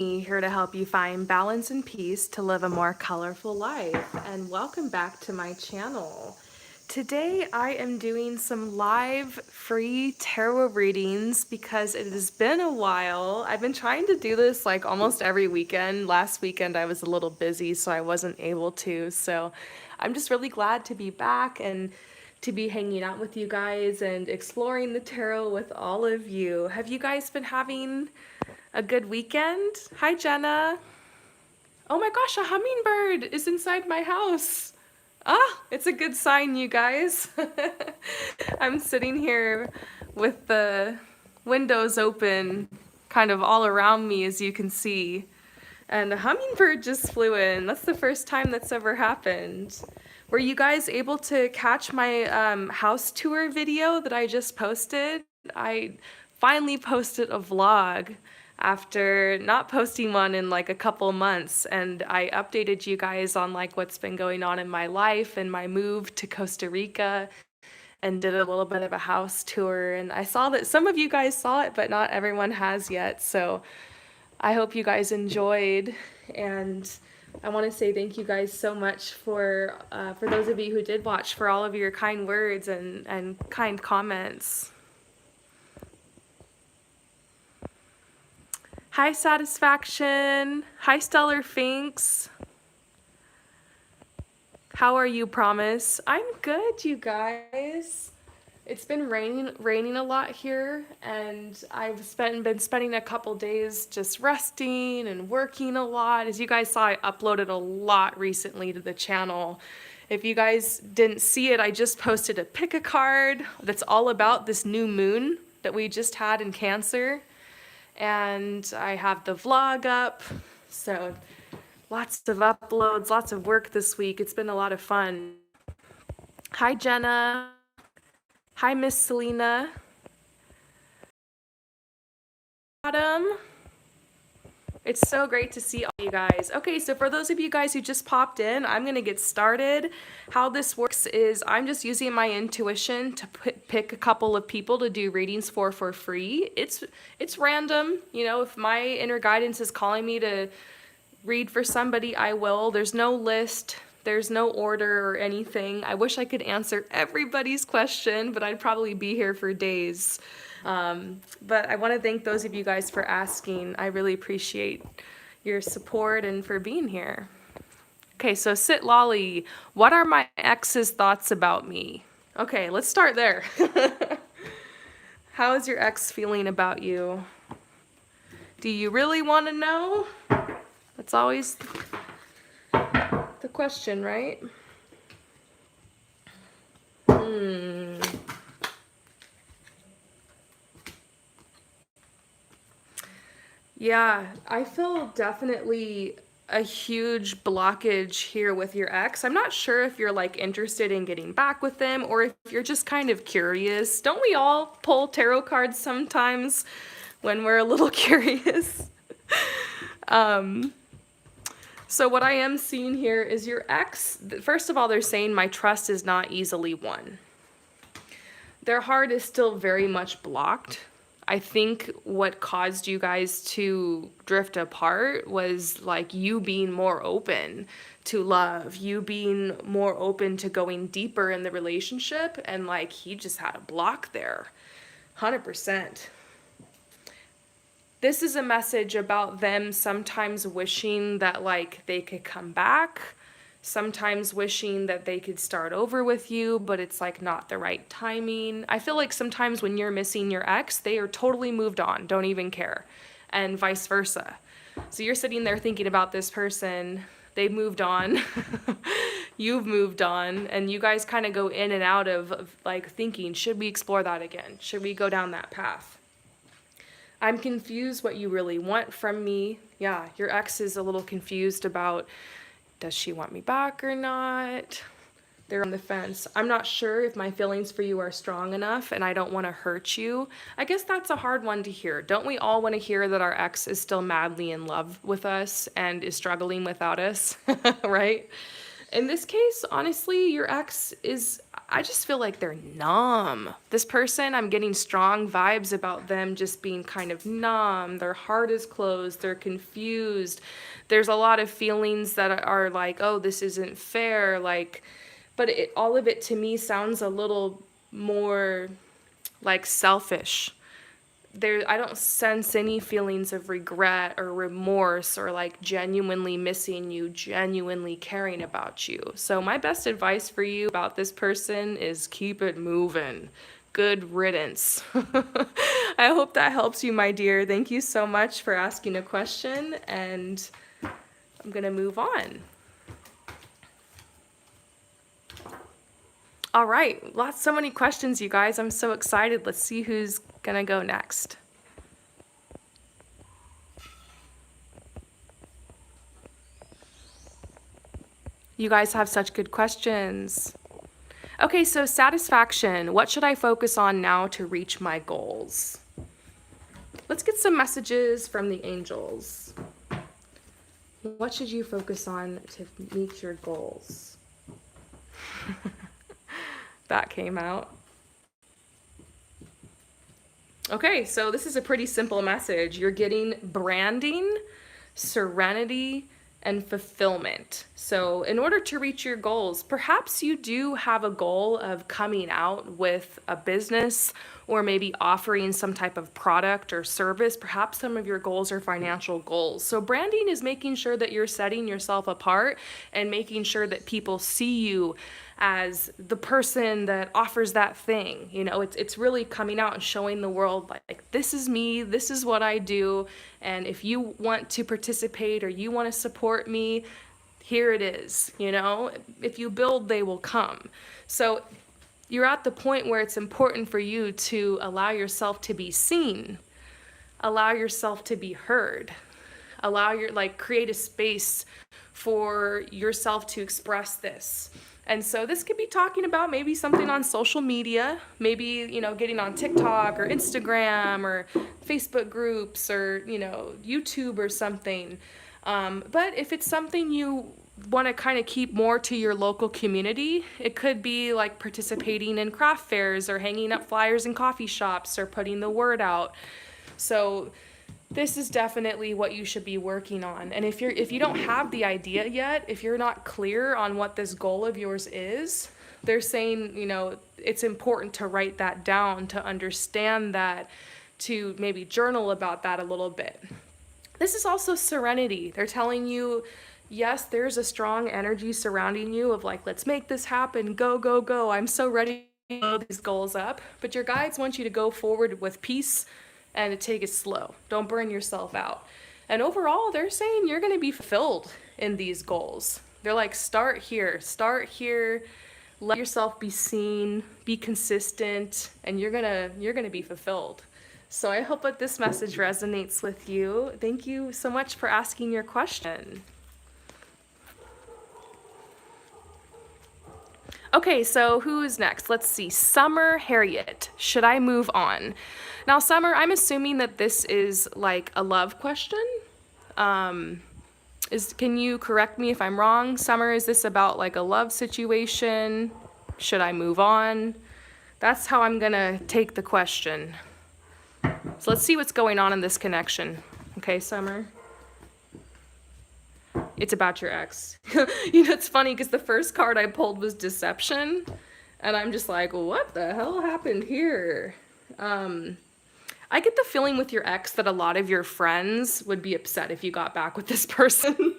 here to help you find balance and peace to live a more colorful life. And welcome back to my channel. Today I am doing some live free tarot readings because it has been a while. I've been trying to do this like almost every weekend. Last weekend I was a little busy, so I wasn't able to. So I'm just really glad to be back and to be hanging out with you guys and exploring the tarot with all of you. Have you guys been having a good weekend? Hi, Jenna. Oh my gosh, a hummingbird is inside my house. Ah, it's a good sign, you guys. I'm sitting here with the windows open kind of all around me, as you can see. And a hummingbird just flew in. That's the first time that's ever happened. Were you guys able to catch my house tour video that I just posted? I finally posted a vlog after not posting one in like a couple months, and I updated you guys on like what's been going on in my life and my move to Costa Rica, and did a little bit of a house tour. And I saw that some of you guys saw it, but not everyone has yet. So I hope you guys enjoyed, and I want to say thank you guys so much for those of you who did watch, for all of your kind words and kind comments. Hi, Satisfaction. Hi, Stellar Finks. How are you, Promise? I'm good, you guys. It's been raining a lot here, and I've been spending a couple days just resting and working a lot. As you guys saw, I uploaded a lot recently to the channel. If you guys didn't see it, I just posted a pick a card that's all about this new moon that we just had in Cancer. And I have the vlog up, so lots of uploads, lots of work this week. It's been a lot of fun. Hi, Jenna. Hi, Miss Selena. Adam. It's so great to see all you guys. Okay, so for those of you guys who just popped in, I'm gonna get started. How this works is I'm just using my intuition to pick a couple of people to do readings for free. It's random, you know, if my inner guidance is calling me to read for somebody, I will. There's no list, there's no order or anything. I wish I could answer everybody's question, but I'd probably be here for days. But I want to thank those of you guys for asking. I really appreciate your support and for being here. Okay, so Sit Lolly, what are my ex's thoughts about me? Okay, let's start there. How is your ex feeling about you? Do you really want to know? That's always the question, right? Yeah, I feel definitely a huge blockage here with your ex. I'm not sure if you're like interested in getting back with them or if you're just kind of curious. Don't we all pull tarot cards sometimes when we're a little curious? So what I am seeing here is your ex, first of all, they're saying my trust is not easily won. Their heart is still very much blocked. I think what caused you guys to drift apart was like you being more open to love, you being more open to going deeper in the relationship, and like he just had a block there, 100%. This is a message about them sometimes wishing that like they could come back, sometimes wishing that they could start over with you, but it's like not the right timing. I feel like sometimes when you're missing your ex, they are totally moved on, don't even care, and vice versa. So you're sitting there thinking about this person, they've moved on, you've moved on, and you guys kind of go in and out of like thinking, should we explore that again? Should we go down that path? I'm confused what you really want from me. Yeah, your ex is a little confused about, does she want me back or not? They're on the fence. I'm not sure if my feelings for you are strong enough and I don't want to hurt you. I guess that's a hard one to hear. Don't we all want to hear that our ex is still madly in love with us and is struggling without us, right? In this case, honestly, your ex is, I just feel like they're numb. This person, I'm getting strong vibes about them just being kind of numb. Their heart is closed. They're confused. There's a lot of feelings that are like, oh, this isn't fair. Like, but all of it to me sounds a little more like selfish. I don't sense any feelings of regret or remorse or like genuinely missing you, genuinely caring about you. So my best advice for you about this person is keep it moving. Good riddance. I hope that helps you, my dear. Thank you so much for asking a question, and I'm gonna move on. All right, so many questions, you guys. I'm so excited. Let's see who's gonna go next. You guys have such good questions. Okay, so satisfaction. What should I focus on now to reach my goals? Let's get some messages from the angels. What should you focus on to meet your goals? That came out. Okay, so this is a pretty simple message. You're getting branding, serenity, and fulfillment. So in order to reach your goals, perhaps you do have a goal of coming out with a business or maybe offering some type of product or service. Perhaps some of your goals are financial goals. So branding is making sure that you're setting yourself apart and making sure that people see you as the person that offers that thing. You know, it's really coming out and showing the world like, this is me, this is what I do, and if you want to participate or you want to support me, here it is. You know, if you build, they will come. So you're at the point where it's important for you to allow yourself to be seen, allow yourself to be heard, create a space for yourself to express this. And so this could be talking about maybe something on social media, maybe, you know, getting on TikTok or Instagram or Facebook groups or, you know, YouTube or something. But if it's something you want to kind of keep more to your local community, it could be like participating in craft fairs or hanging up flyers in coffee shops or putting the word out. So this is definitely what you should be working on. And if you don't have the idea yet, if you're not clear on what this goal of yours is, they're saying, you know, it's important to write that down, to understand that, to maybe journal about that a little bit. This is also serenity. They're telling you, yes, there's a strong energy surrounding you of like, let's make this happen, go, go, go. I'm so ready to blow these goals up. But your guides want you to go forward with peace and to take it slow. Don't burn yourself out. And overall, they're saying you're going to be fulfilled in these goals. They're like, start here, let yourself be seen, be consistent, and you're going to be fulfilled. So I hope that this message resonates with you. Thank you so much for asking your question. Okay, so who's next? Let's see. Summer Harriet. Should I move on? Now, Summer, I'm assuming that this is like a love question. Can you correct me if I'm wrong? Summer, is this about like a love situation? Should I move on? That's how I'm gonna take the question. So let's see what's going on in this connection. Okay, Summer? It's about your ex. You know, it's funny because the first card I pulled was deception. And I'm just like, what the hell happened here? I get the feeling with your ex that a lot of your friends would be upset if you got back with this person.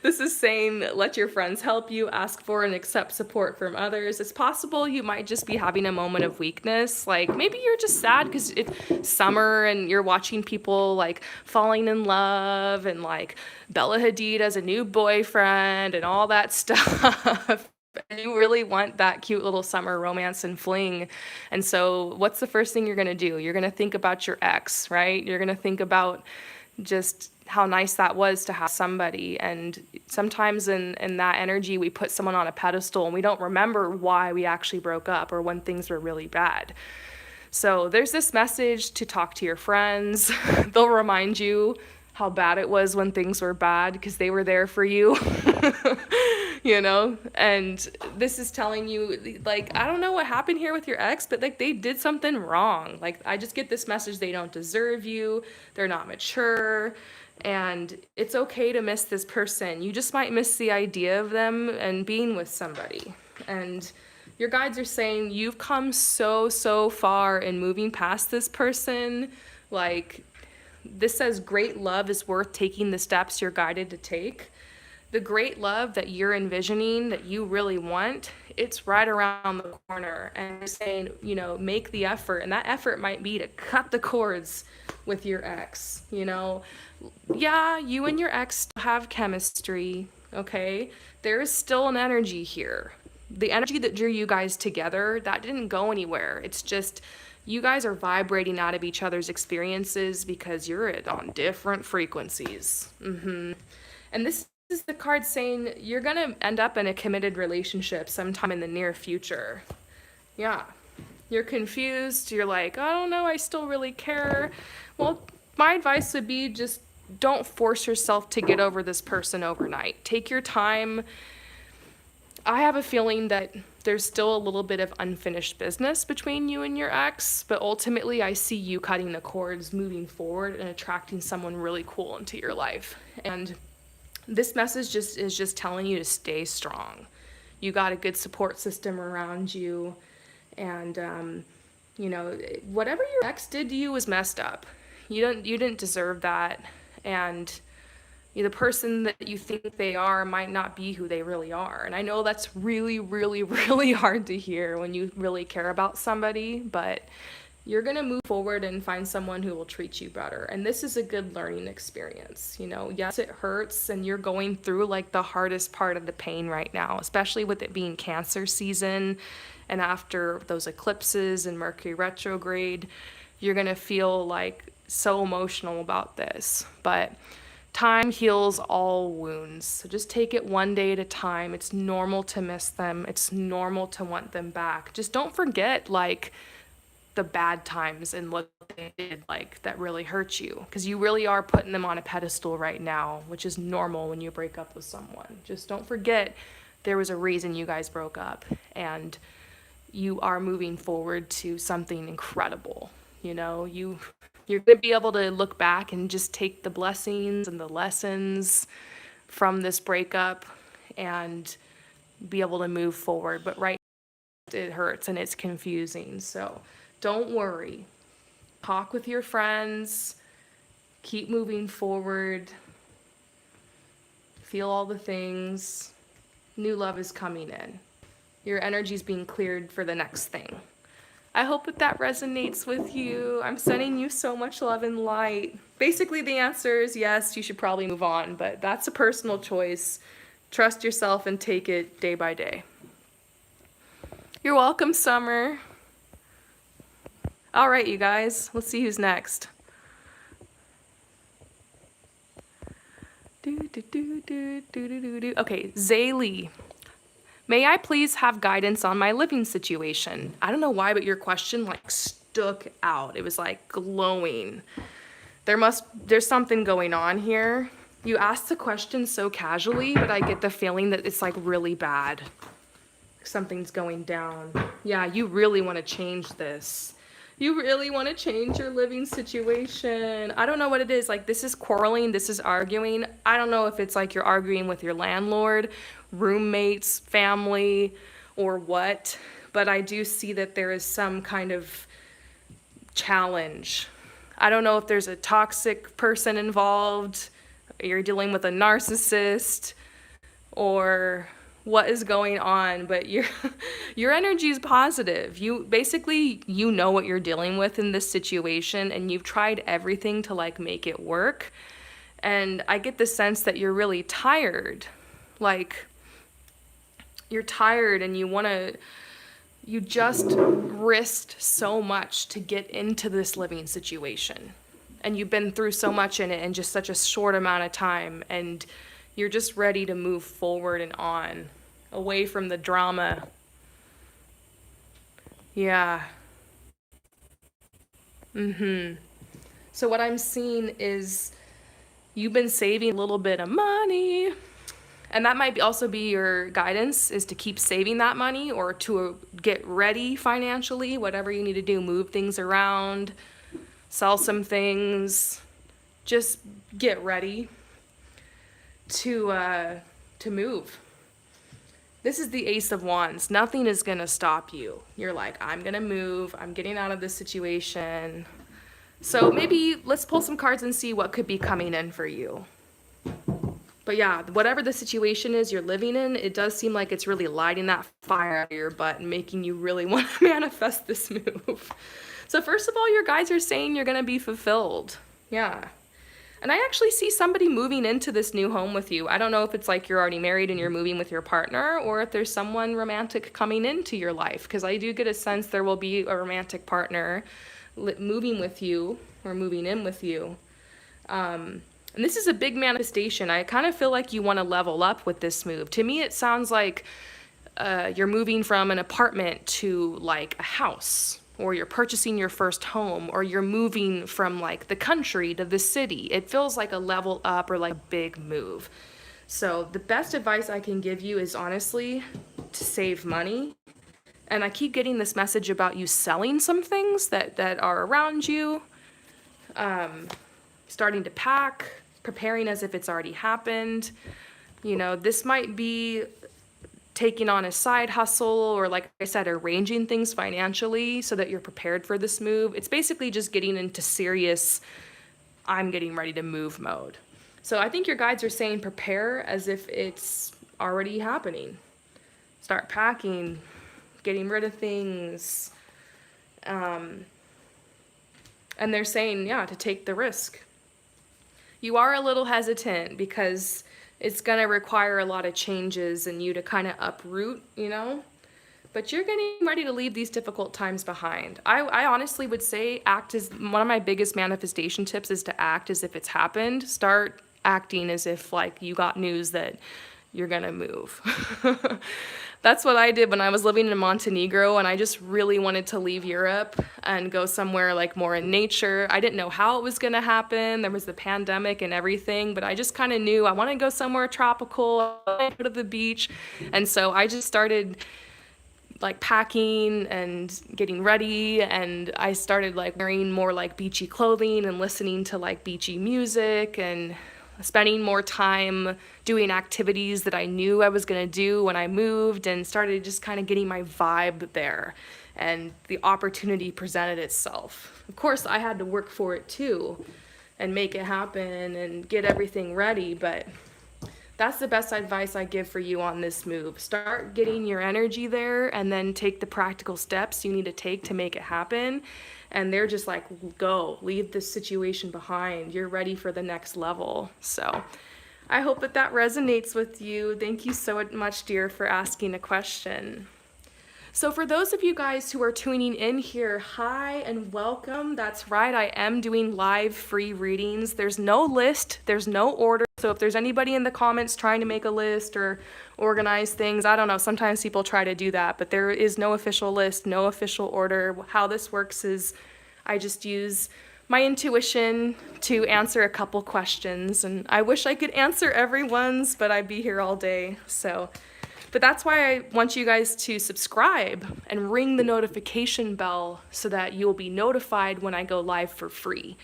This is saying, let your friends help you, ask for and accept support from others. It's possible you might just be having a moment of weakness. Like maybe you're just sad because it's summer and you're watching people like falling in love and like Bella Hadid has a new boyfriend and all that stuff. And you really want that cute little summer romance and fling. And so what's the first thing you're going to do? You're going to think about your ex, right? You're going to think about just how nice that was to have somebody. And sometimes in that energy, we put someone on a pedestal and we don't remember why we actually broke up or when things were really bad. So there's this message to talk to your friends. They'll remind you how bad it was when things were bad because they were there for you. You know? And this is telling you, like, I don't know what happened here with your ex, but like they did something wrong. Like, I just get this message they don't deserve you, they're not mature, and it's okay to miss this person. You just might miss the idea of them and being with somebody. And your guides are saying you've come so far in moving past this person. Like, this says great love is worth taking the steps you're guided to take. The great love that you're envisioning, that you really want, it's right around the corner. And you're saying, you know, make the effort. And that effort might be to cut the cords with your ex, you know. Yeah, you and your ex still have chemistry, okay? There is still an energy here. The energy that drew you guys together, that didn't go anywhere. It's just you guys are vibrating out of each other's experiences because you're on different frequencies. And this is the card saying you're going to end up in a committed relationship sometime in the near future. Yeah. You're confused. You're like, I don't know, I still really care. Well, my advice would be just don't force yourself to get over this person overnight. Take your time. I have a feeling that there's still a little bit of unfinished business between you and your ex, but ultimately I see you cutting the cords, moving forward, and attracting someone really cool into your life. And this message is just telling you to stay strong. You got a good support system around you, and you know, whatever your ex did to you was messed up. You didn't deserve that, and the person that you think they are might not be who they really are. And I know that's really, really, really hard to hear when you really care about somebody, but you're going to move forward and find someone who will treat you better. And this is a good learning experience. You know, yes, it hurts and you're going through like the hardest part of the pain right now, especially with it being Cancer season. And after those eclipses and Mercury retrograde, you're going to feel like so emotional about this. But time heals all wounds. So just take it one day at a time. It's normal to miss them. It's normal to want them back. Just don't forget like the bad times and what they did like that really hurt you, because you really are putting them on a pedestal right now, which is normal when you break up with someone. Just don't forget there was a reason you guys broke up, and you are moving forward to something incredible. You know, you're going to be able to look back and just take the blessings and the lessons from this breakup and be able to move forward. But right now, it hurts and it's confusing. So don't worry. Talk with your friends. Keep moving forward. Feel all the things. New love is coming in. Your energy is being cleared for the next thing. I hope that resonates with you. I'm sending you so much love and light. Basically, the answer is yes, you should probably move on, but that's a personal choice. Trust yourself and take it day by day. You're welcome, Summer. All right, you guys, let's see who's next. Okay, Zaylee. May I please have guidance on my living situation? I don't know why, but your question like stuck out. It was like glowing. There's something going on here. You asked the question so casually, but I get the feeling that it's like really bad. Something's going down. Yeah, you really want to change this. You really want to change your living situation. I don't know what it is. Like, this is quarreling, this is arguing. I don't know if it's like you're arguing with your landlord, roommates, family, or what, but I do see that there is some kind of challenge. I don't know if there's a toxic person involved, you're dealing with a narcissist, or what is going on, but your energy is positive. You basically, you know what you're dealing with in this situation, and you've tried everything to like make it work. And I get the sense that you're really tired. Like, you're tired and you just risked so much to get into this living situation. And you've been through so much in it in just such a short amount of time, and you're just ready to move forward and on, away from the drama. Yeah. So what I'm seeing is You've been saving a little bit of money. And that might also be your guidance, is to keep saving that money or to get ready financially, whatever you need to do, move things around, sell some things, just get ready to move. This is the Ace of Wands. Nothing is going to stop you. You're like, I'm going to move. I'm getting out of this situation. So maybe let's pull some cards and see what could be coming in for you. But yeah, whatever the situation is you're living in, it does seem like it's really lighting that fire out of your butt and making you really want to manifest this move. So first of all, your guides are saying you're going to be fulfilled. Yeah. And I actually see somebody moving into this new home with you. I don't know if it's like you're already married and you're moving with your partner, or if there's someone romantic coming into your life, because I do get a sense there will be a romantic partner moving with you or moving in with you. And this is a big manifestation. I kind of feel like you want to level up with this move. To me, it sounds like you're moving from an apartment to like a house, or you're purchasing your first home, or you're moving from like the country to the city. It feels like a level up or like a big move. So the best advice I can give you is honestly to save money. And I keep getting this message about you selling some things that are around you, starting to pack, preparing as if it's already happened. You know, this might be taking on a side hustle, or like I said, arranging things financially so that you're prepared for this move. It's basically just getting into serious, I'm getting ready to move mode. So I think your guides are saying prepare as if it's already happening. Start packing, getting rid of things. And they're saying, yeah, to take the risk. You are a little hesitant because it's going to require a lot of changes and you to kind of uproot, you know? But you're getting ready to leave these difficult times behind. I honestly would say act as, one of my biggest manifestation tips is to act as if it's happened. Start acting as if like you got news that you're going to move. That's what I did when I was living in Montenegro, and I just really wanted to leave Europe and go somewhere like more in nature. I didn't know how it was going to happen. There was the pandemic and everything, but I just kind of knew I want to go somewhere tropical, I want to go to the beach. And so I just started like packing and getting ready, and I started like wearing more like beachy clothing and listening to like beachy music and spending more time doing activities that I knew I was going to do when I moved, and started just kind of getting my vibe there. And the opportunity presented itself. Of course, I had to work for it too and make it happen and get everything ready, but that's the best advice I give for you on this move. Start getting your energy there and then take the practical steps you need to take to make it happen. And they're just like, go, leave this situation behind. You're ready for the next level. So I hope that that resonates with you. Thank you so much, dear, for asking a question. So for those of you guys who are tuning in here, hi and welcome. That's right, I am doing live free readings. There's no list, there's no order. So if there's anybody in the comments trying to make a list or organize things, I don't know, sometimes people try to do that, but there is no official list, no official order. How this works is I just use my intuition to answer a couple questions, and I wish I could answer everyone's, but I'd be here all day. But that's why I want you guys to subscribe and ring the notification bell so that you'll be notified when I go live for free.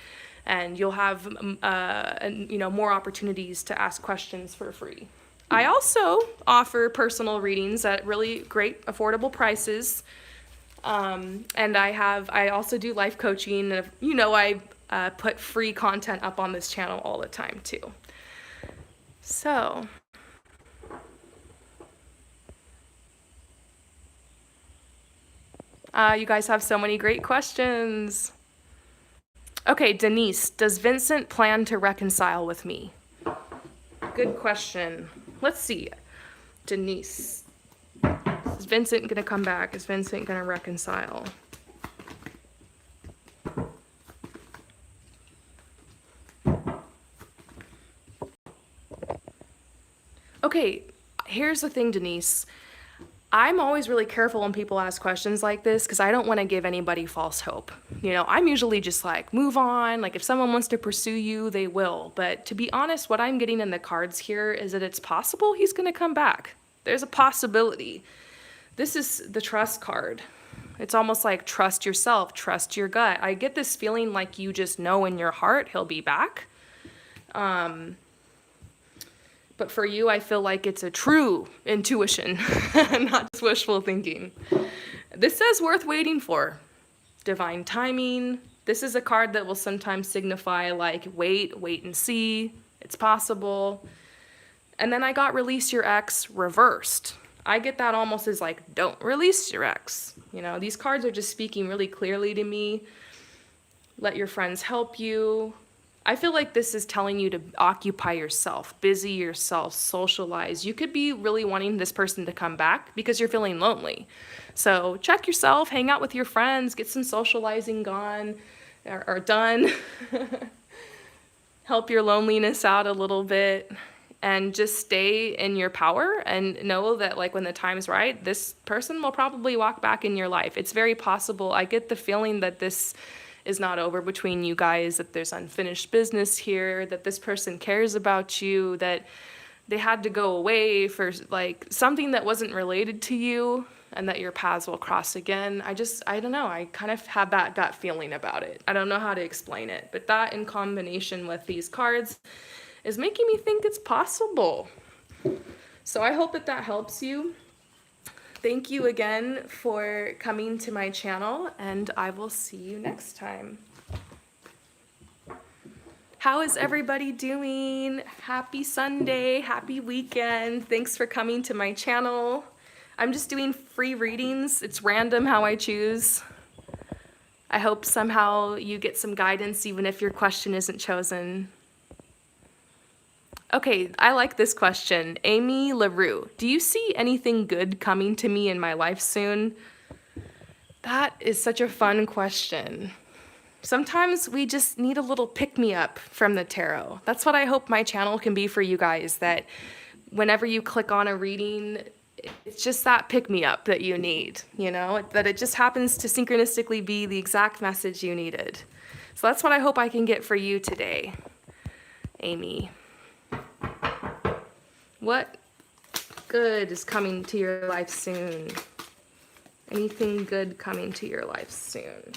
And you'll have more opportunities to ask questions for free. I also offer personal readings at really great, affordable prices. And I also do life coaching. And I put free content up on this channel all the time too. So you guys have so many great questions. Okay, Denise, does Vincent plan to reconcile with me? Good question. Let's see. Denise, is Vincent gonna come back? Is Vincent gonna reconcile? Okay, here's the thing, Denise. I'm always really careful when people ask questions like this because I don't want to give anybody false hope. I'm usually just like, move on. Like, if someone wants to pursue you, they will. But to be honest, what I'm getting in the cards here is that it's possible he's going to come back. There's a possibility. This is the trust card. It's almost like trust yourself, trust your gut. I get this feeling like you just know in your heart he'll be back. But for you, I feel like it's a true intuition, not just wishful thinking. This says worth waiting for. Divine timing. This is a card that will sometimes signify like wait and see. It's possible. And then I got release your ex reversed. I get that almost as like, don't release your ex. These cards are just speaking really clearly to me. Let your friends help you. I feel like this is telling you to occupy yourself, busy yourself, socialize. You could be really wanting this person to come back because you're feeling lonely. So check yourself, hang out with your friends, get some socializing gone or done. Help your loneliness out a little bit and just stay in your power and know that like when the time's right, this person will probably walk back in your life. It's very possible. I get the feeling that this is not over between you guys, that there's unfinished business here, that this person cares about you, that they had to go away for like something that wasn't related to you and that your paths will cross again. I don't know. I kind of have that gut feeling about it. I don't know how to explain it, but that in combination with these cards is making me think it's possible. So I hope that helps you. Thank you again for coming to my channel, and I will see you next time. How is everybody doing? Happy Sunday, happy weekend. Thanks for coming to my channel. I'm just doing free readings. It's random how I choose. I hope somehow you get some guidance even if your question isn't chosen. Okay, I like this question. Amy LaRue, do you see anything good coming to me in my life soon? That is such a fun question. Sometimes we just need a little pick-me-up from the tarot. That's what I hope my channel can be for you guys, that whenever you click on a reading, it's just that pick-me-up that you need, that it just happens to synchronistically be the exact message you needed. So that's what I hope I can get for you today, Amy. What good is coming to your life soon? Anything good coming to your life soon?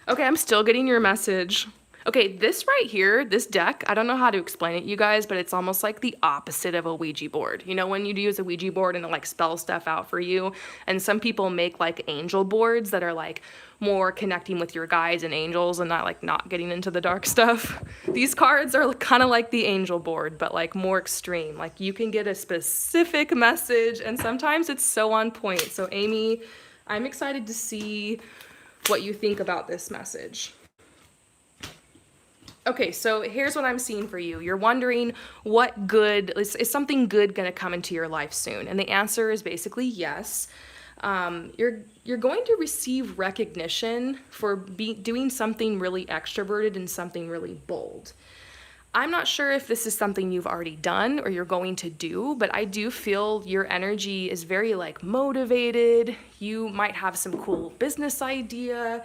Okay, I'm still getting your message. Okay, this right here, this deck, I don't know how to explain it, you guys, but it's almost like the opposite of a Ouija board. When you use a Ouija board and it like spells stuff out for you, and some people make like angel boards that are like more connecting with your guides and angels and not getting into the dark stuff. These cards are kind of like the angel board, but like more extreme. Like you can get a specific message and sometimes it's so on point. So Amy, I'm excited to see what you think about this message. Okay, so here's what I'm seeing for you. You're wondering what good, is something good going to come into your life soon? And the answer is basically yes. You're going to receive recognition for doing something really extroverted and something really bold. I'm not sure if this is something you've already done or you're going to do, but I do feel your energy is very like motivated. You might have some cool business idea.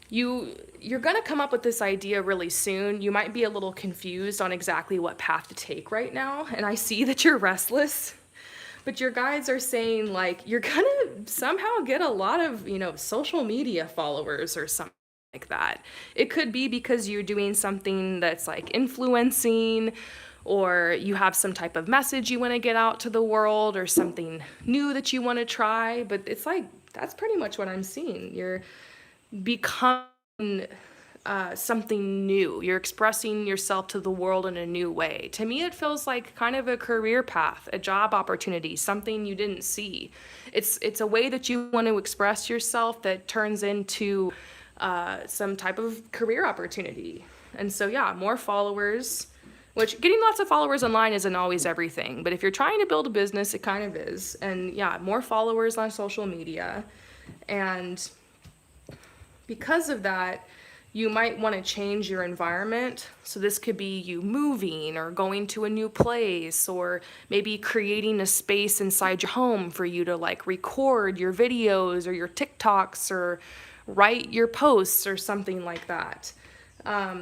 You're gonna come up with this idea really soon. You might be a little confused on exactly what path to take right now, and I see that you're restless. But your guides are saying like you're gonna somehow get a lot of, social media followers or something like that. It could be because you're doing something that's like influencing, or you have some type of message you want to get out to the world, or something new that you want to try. But it's like that's pretty much what I'm seeing. You're becoming something new. You're expressing yourself to the world in a new way. To me, it feels like kind of a career path, a job opportunity, something you didn't see. It's a way that you want to express yourself that turns into some type of career opportunity. And so, yeah, more followers, which getting lots of followers online isn't always everything. But if you're trying to build a business, it kind of is. And yeah, more followers on social media. And because of that, you might want to change your environment. So this could be you moving or going to a new place, or maybe creating a space inside your home for you to like record your videos or your TikToks or write your posts or something like that.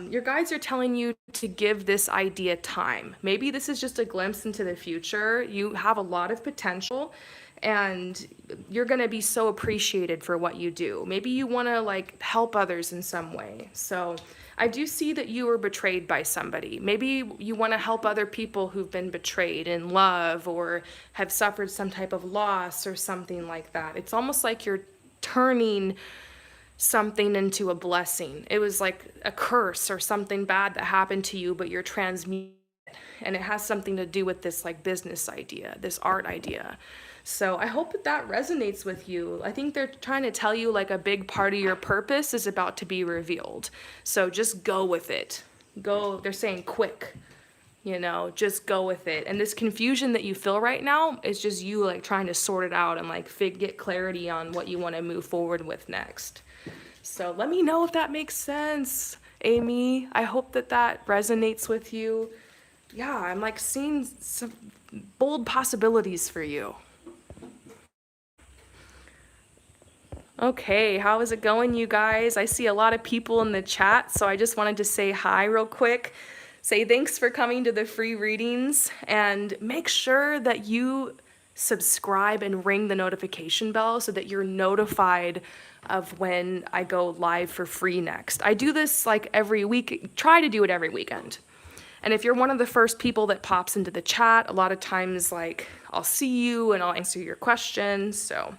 Your guides are telling you to give this idea time. Maybe this is just a glimpse into the future. You have a lot of potential and you're going to be so appreciated for what you do. Maybe you want to like help others in some way. So I do see that you were betrayed by somebody. Maybe you want to help other people who've been betrayed in love or have suffered some type of loss or something like that. It's almost like you're turning something into a blessing. It was like a curse or something bad that happened to you, but you're transmuting it. And it has something to do with this like business idea, this art idea. So I hope that that resonates with you. I think they're trying to tell you like a big part of your purpose is about to be revealed. So just go with it. Go, they're saying quick, just go with it. And this confusion that you feel right now is just you like trying to sort it out and like get clarity on what you want to move forward with next. So let me know if that makes sense, Amy. I hope that that resonates with you. Yeah, I'm like seeing some bold possibilities for you. Okay, how is it going, you guys? I see a lot of people in the chat, so I just wanted to say hi real quick. Say thanks for coming to the free readings, and make sure that you subscribe and ring the notification bell so that you're notified of when I go live for free next. I do this like every week, try to do it every weekend. And if you're one of the first people that pops into the chat, a lot of times like I'll see you and I'll answer your questions. So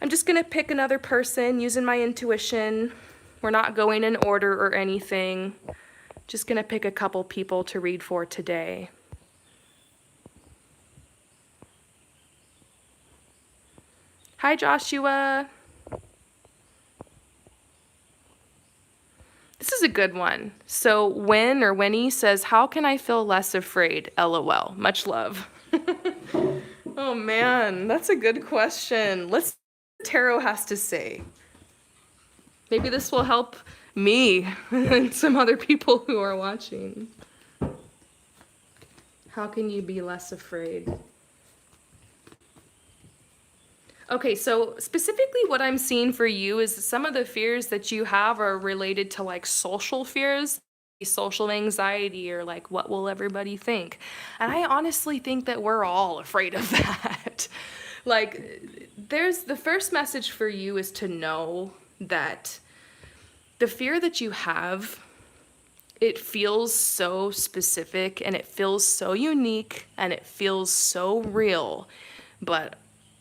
I'm just gonna pick another person using my intuition. We're not going in order or anything. Just gonna pick a couple people to read for today. Hi, Joshua. This is a good one. So Winnie says, how can I feel less afraid? LOL. Much love. Oh man, that's a good question. Let's see what Tarot has to say. Maybe this will help me and some other people who are watching. How can you be less afraid? Okay, so specifically what I'm seeing for you is some of the fears that you have are related to like social fears, social anxiety, or like what will everybody think? And I honestly think that we're all afraid of that. Like there's the first message for you is to know that the fear that you have, it feels so specific and it feels so unique and it feels so real, but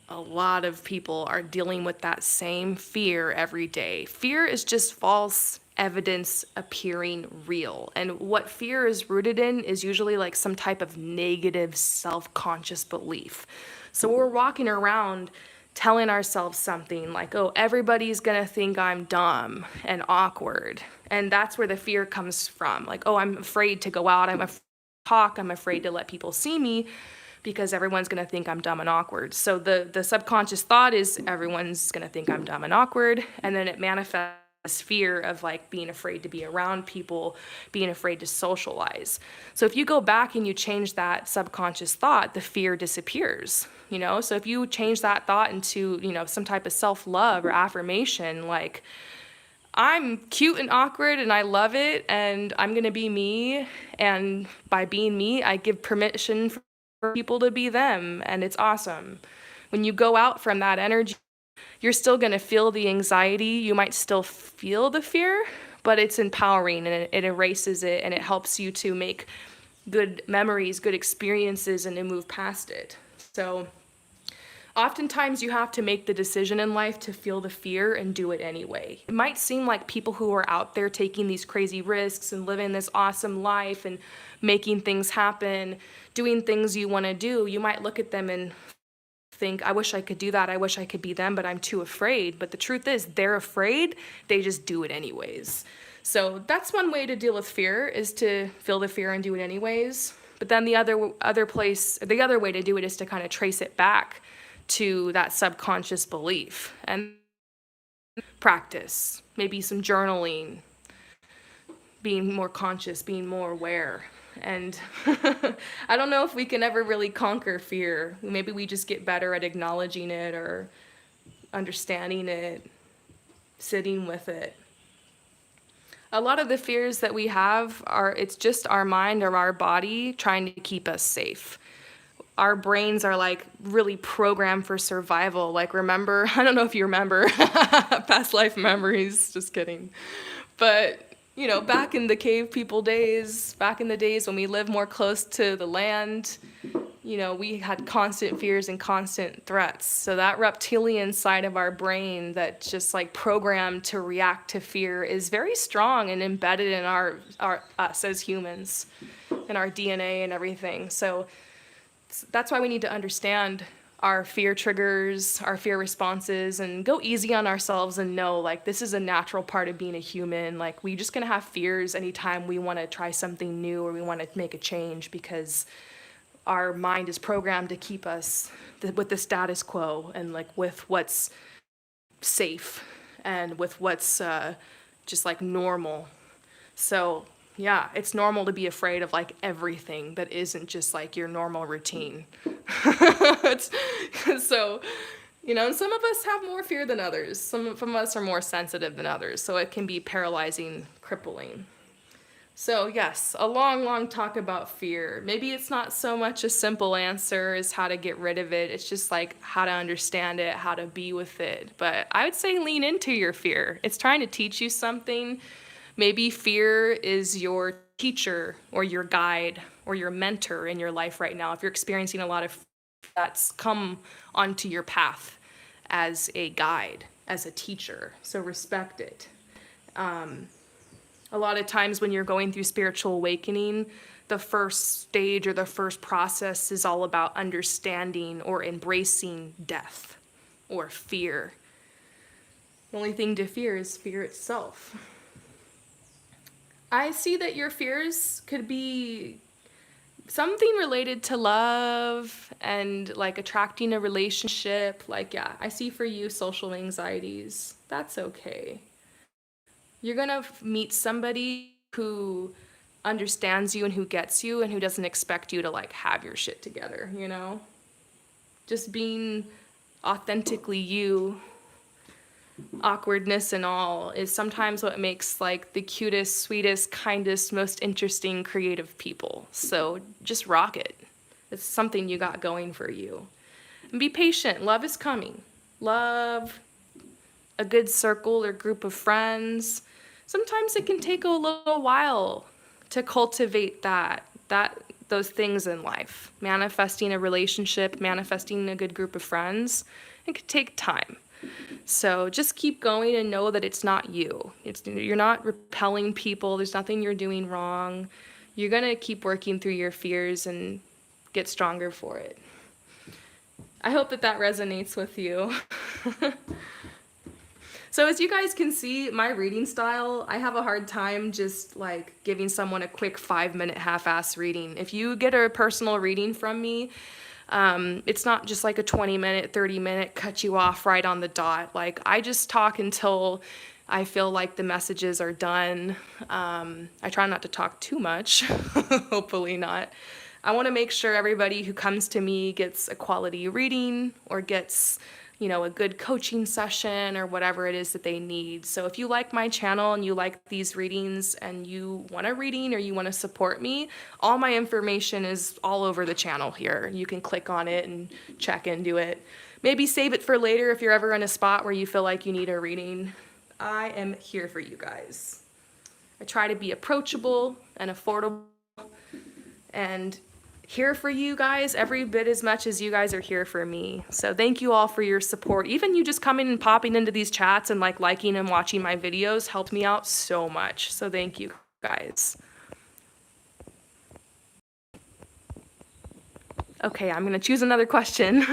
a lot of people are dealing with that same fear every day. Fear is just false evidence appearing real. And what fear is rooted in is usually like some type of negative self-conscious belief. So we're walking around telling ourselves something like, oh, everybody's gonna think I'm dumb and awkward. And that's where the fear comes from. Like, oh, I'm afraid to go out, I'm afraid to talk, I'm afraid to let people see me, because everyone's gonna think I'm dumb and awkward. So the subconscious thought is everyone's gonna think I'm dumb and awkward, and then it manifests fear of like being afraid to be around people, being afraid to socialize. So if you go back and you change that subconscious thought, the fear disappears, So if you change that thought into, some type of self-love or affirmation, like, I'm cute and awkward and I love it and I'm gonna be me, and by being me, I give permission for people to be them, and it's awesome. When you go out from that energy, you're still going to feel the anxiety, you might still feel the fear, but it's empowering and it erases it, and it helps you to make good memories, good experiences, and to move past it. So Oftentimes you have to make the decision in life to feel the fear and do it anyway. It might seem like people who are out there taking these crazy risks and living this awesome life and making things happen, doing things you want to do, you might look at them and think, I wish I could do that, I wish I could be them, but I'm too afraid. But the truth is, they're afraid, they just do it anyways. So that's one way to deal with fear, is to feel the fear and do it anyways. But then the other way to do it is to kind of trace it back to that subconscious belief and practice, maybe some journaling, being more conscious, being more aware. And I don't know if we can ever really conquer fear. Maybe we just get better at acknowledging it or understanding it, sitting with it. A lot of the fears that we have it's just our mind or our body trying to keep us safe. Our brains are like really programmed for survival. Like, remember, I don't know if you remember past life memories, just kidding. But, you know, back in the cave people days, back in the days when we lived more close to the land, you know, we had constant fears and constant threats. So that reptilian side of our brain that's just like programmed to react to fear is very strong and embedded in us as humans, in our DNA and everything. So that's why we need to understand our fear triggers, our fear responses, and go easy on ourselves and know, like, this is a natural part of being a human. Like, we're just gonna have fears anytime we want to try something new or we want to make a change, because our mind is programmed to keep us with the status quo and like with what's safe and with what's just like normal. So yeah, it's normal to be afraid of like everything that isn't just like your normal routine. So, you know, and some of us have more fear than others. Some of us are more sensitive than others. So it can be paralyzing, crippling. So yes, a long talk about fear. Maybe it's not so much a simple answer as how to get rid of it. It's just like how to understand it, how to be with it. But I would say lean into your fear. It's trying to teach you something. Maybe fear is your teacher or your guide or your mentor in your life right now. If you're experiencing a lot of fear, that's come onto your path as a guide, as a teacher. So respect it. A lot of times when you're going through spiritual awakening, the first stage or the first process is all about understanding or embracing death or fear. The only thing to fear is fear itself. I see that your fears could be something related to love and like attracting a relationship. Like, yeah, I see for you social anxieties. That's okay. You're gonna meet somebody who understands you and who gets you and who doesn't expect you to like have your shit together, you know? Just being authentically you, awkwardness and all, is sometimes what makes like the cutest, sweetest, kindest, most interesting, creative people. So just rock it. It's something you got going for you. And be patient. Love is coming. Love, a good circle or group of friends. Sometimes it can take a little while to cultivate those things in life. Manifesting a relationship, manifesting a good group of friends, it could take time. So just keep going and know that it's not you. You're not repelling people. There's nothing you're doing wrong. You're going to keep working through your fears and get stronger for it. I hope that resonates with you. So as you guys can see, my reading style, I have a hard time just like giving someone a quick 5-minute half-ass reading. If you get a personal reading from me, it's not just like a 20-minute, 30-minute cut you off right on the dot. Like, I just talk until I feel like the messages are done. I try not to talk too much, hopefully not. I want to make sure everybody who comes to me gets a quality reading or gets, you know, a good coaching session or whatever it is that they need. So if you like my channel and you like these readings and you want a reading or you want to support me, all my information is all over the channel here. You can click on it and check into it. Maybe save it for later if you're ever in a spot where you feel like you need a reading. I am here for you guys. I try to be approachable and affordable and here for you guys every bit as much as you guys are here for me. So thank you all for your support. Even you just coming and popping into these chats and like liking and watching my videos helped me out so much. So thank you guys. Okay, I'm gonna choose another question.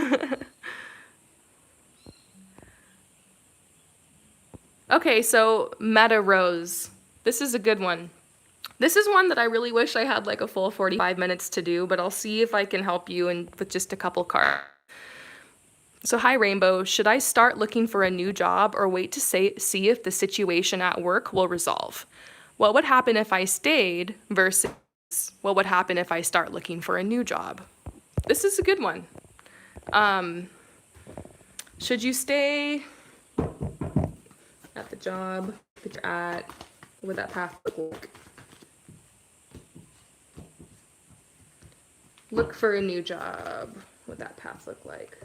Okay, so Meta Rose. This is a good one. This is one that I really wish I had like a full 45 minutes to do, but I'll see if I can help you with just a couple cards. So hi Rainbow, should I start looking for a new job or wait to see if the situation at work will resolve? What would happen if I stayed versus what would happen if I start looking for a new job? This is a good one. Should you stay at the job that you're at? What would that path look like? Look for a new job. What would that path look like?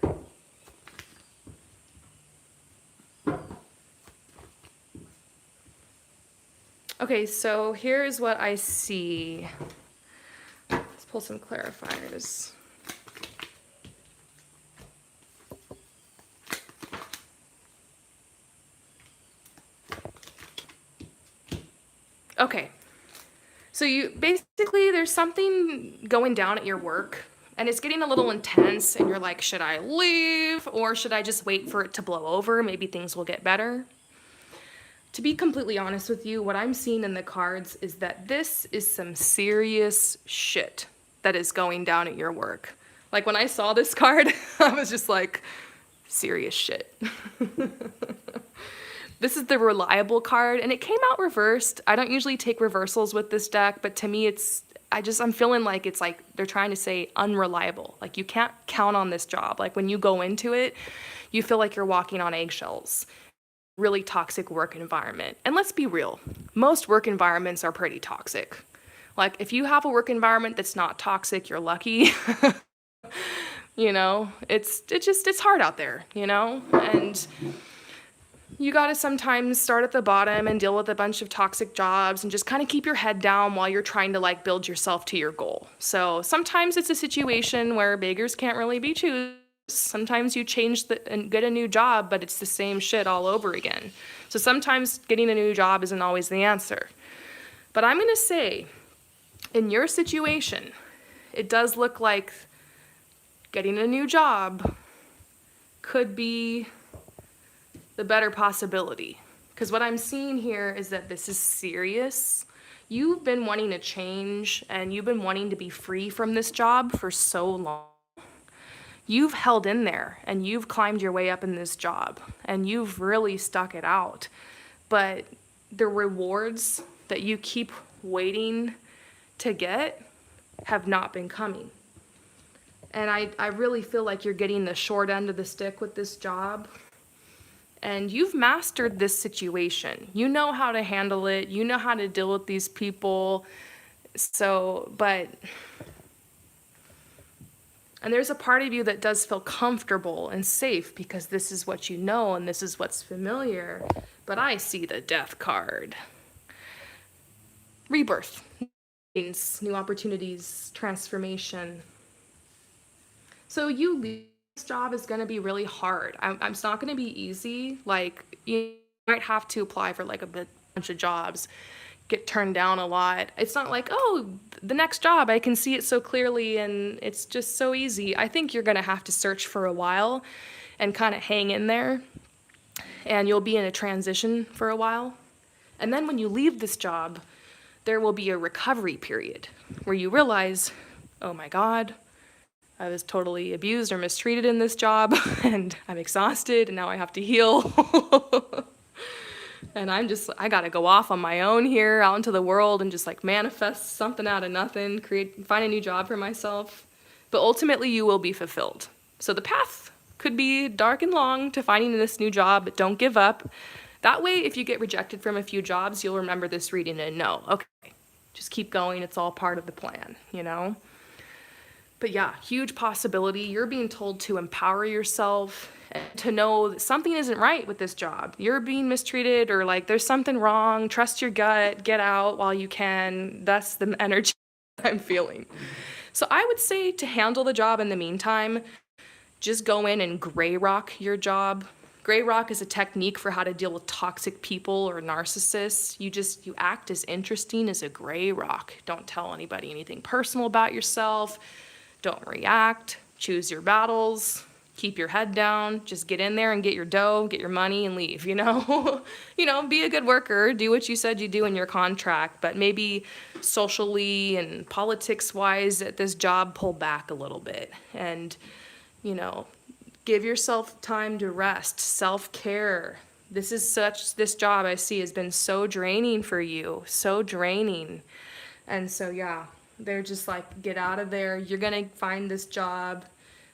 Okay, so here's what I see. Let's pull some clarifiers. Okay, so basically there's something going down at your work and it's getting a little intense and you're like, should I leave or should I just wait for it to blow over? Maybe things will get better. To be completely honest with you, what I'm seeing in the cards is that this is some serious shit that is going down at your work. Like when I saw this card, I was just like, serious shit. This is the reliable card, and it came out reversed. I don't usually take reversals with this deck, but to me I'm feeling like it's like they're trying to say unreliable. Like you can't count on this job. Like when you go into it, you feel like you're walking on eggshells. Really toxic work environment. And let's be real, most work environments are pretty toxic. Like if you have a work environment that's not toxic, you're lucky. You know, it's hard out there, you know? And you gotta sometimes start at the bottom and deal with a bunch of toxic jobs and just kind of keep your head down while you're trying to like build yourself to your goal. So sometimes it's a situation where beggars can't really be choosers. Sometimes you change and get a new job, but it's the same shit all over again. So sometimes getting a new job isn't always the answer. But I'm gonna say, in your situation, it does look like getting a new job could be the better possibility. Because what I'm seeing here is that this is serious. You've been wanting to change and you've been wanting to be free from this job for so long. You've held in there and you've climbed your way up in this job and you've really stuck it out. But the rewards that you keep waiting to get have not been coming. And I really feel like you're getting the short end of the stick with this job. And you've mastered this situation. You know how to handle it. You know how to deal with these people. And there's a part of you that does feel comfortable and safe because this is what you know and this is what's familiar. But I see the death card. Rebirth. New opportunities, transformation. So you leave this job is going to be really hard. It's not going to be easy. Like you might have to apply for like a bunch of jobs, get turned down a lot. It's not like, oh, the next job, I can see it so clearly and it's just so easy. I think you're going to have to search for a while and kind of hang in there, and you'll be in a transition for a while. And then when you leave this job, there will be a recovery period where you realize, oh my God, I was totally abused or mistreated in this job and I'm exhausted and now I have to heal. And I gotta go off on my own here out into the world and just like manifest something out of nothing, find a new job for myself. But ultimately you will be fulfilled. So the path could be dark and long to finding this new job, but don't give up. That way, if you get rejected from a few jobs, you'll remember this reading and know, okay, just keep going. It's all part of the plan, you know? But yeah, huge possibility. You're being told to empower yourself and to know that something isn't right with this job. You're being mistreated or like there's something wrong. Trust your gut, get out while you can. That's the energy I'm feeling. So I would say to handle the job in the meantime, just go in and gray rock your job. Gray rock is a technique for how to deal with toxic people or narcissists. You act as interesting as a gray rock. Don't tell anybody anything personal about yourself. Don't react. Choose your battles. Keep your head down. Just get in there and get your dough, get your money, and leave, you know? Be a good worker. Do what you said you do in your contract, but maybe socially and politics-wise at this job, pull back a little bit. And, give yourself time to rest, self-care. This job I see has been so draining for you, so draining. And so, yeah, they're just like, get out of there. You're going to find this job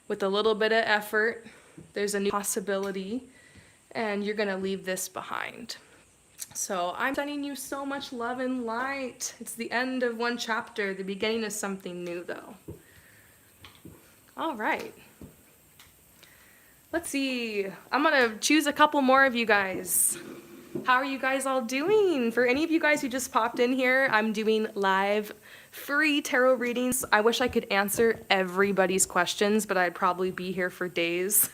with a little bit of effort. There's a new possibility, and you're going to leave this behind. So I'm sending you so much love and light. It's the end of one chapter, the beginning of something new, though. All right. Let's see. I'm going to choose a couple more of you guys. How are you guys all doing? For any of you guys who just popped in here, I'm doing live free tarot readings. I wish I could answer everybody's questions, but I'd probably be here for days.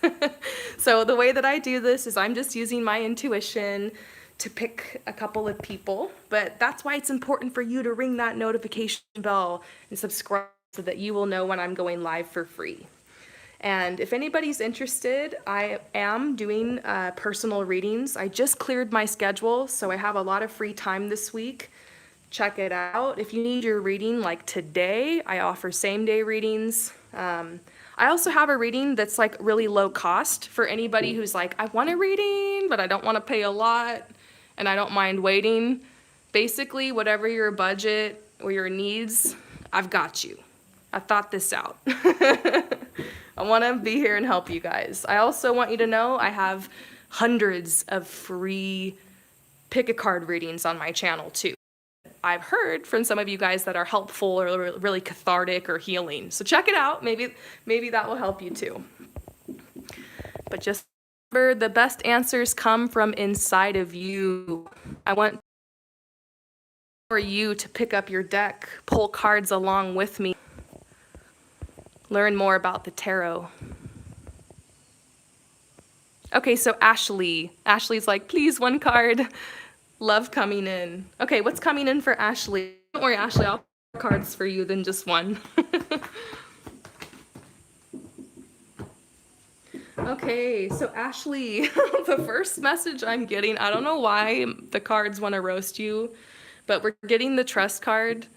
So the way that I do this is I'm just using my intuition to pick a couple of people, but that's why it's important for you to ring that notification bell and subscribe so that you will know when I'm going live for free. And if anybody's interested, I am doing personal readings. I just cleared my schedule, so I have a lot of free time this week. Check it out. If you need your reading like today, I offer same-day readings. I also have a reading that's like really low cost for anybody who's like, I want a reading, but I don't want to pay a lot, and I don't mind waiting. Basically, whatever your budget or your needs, I've got you. I thought this out. I want to be here and help you guys. I also want you to know I have hundreds of free pick a card readings on my channel too. I've heard from some of you guys that are helpful or really cathartic or healing. So check it out. Maybe that will help you too. But just remember, the best answers come from inside of you. I want for you to pick up your deck, pull cards along with me. Learn more about the tarot. Okay, so Ashley's like, please, one card. Love coming in. Okay, what's coming in for Ashley? Don't worry, Ashley, I'll have more cards for you than just one. Okay, so Ashley, the first message I'm getting, I don't know why the cards want to roast you, but we're getting the trust card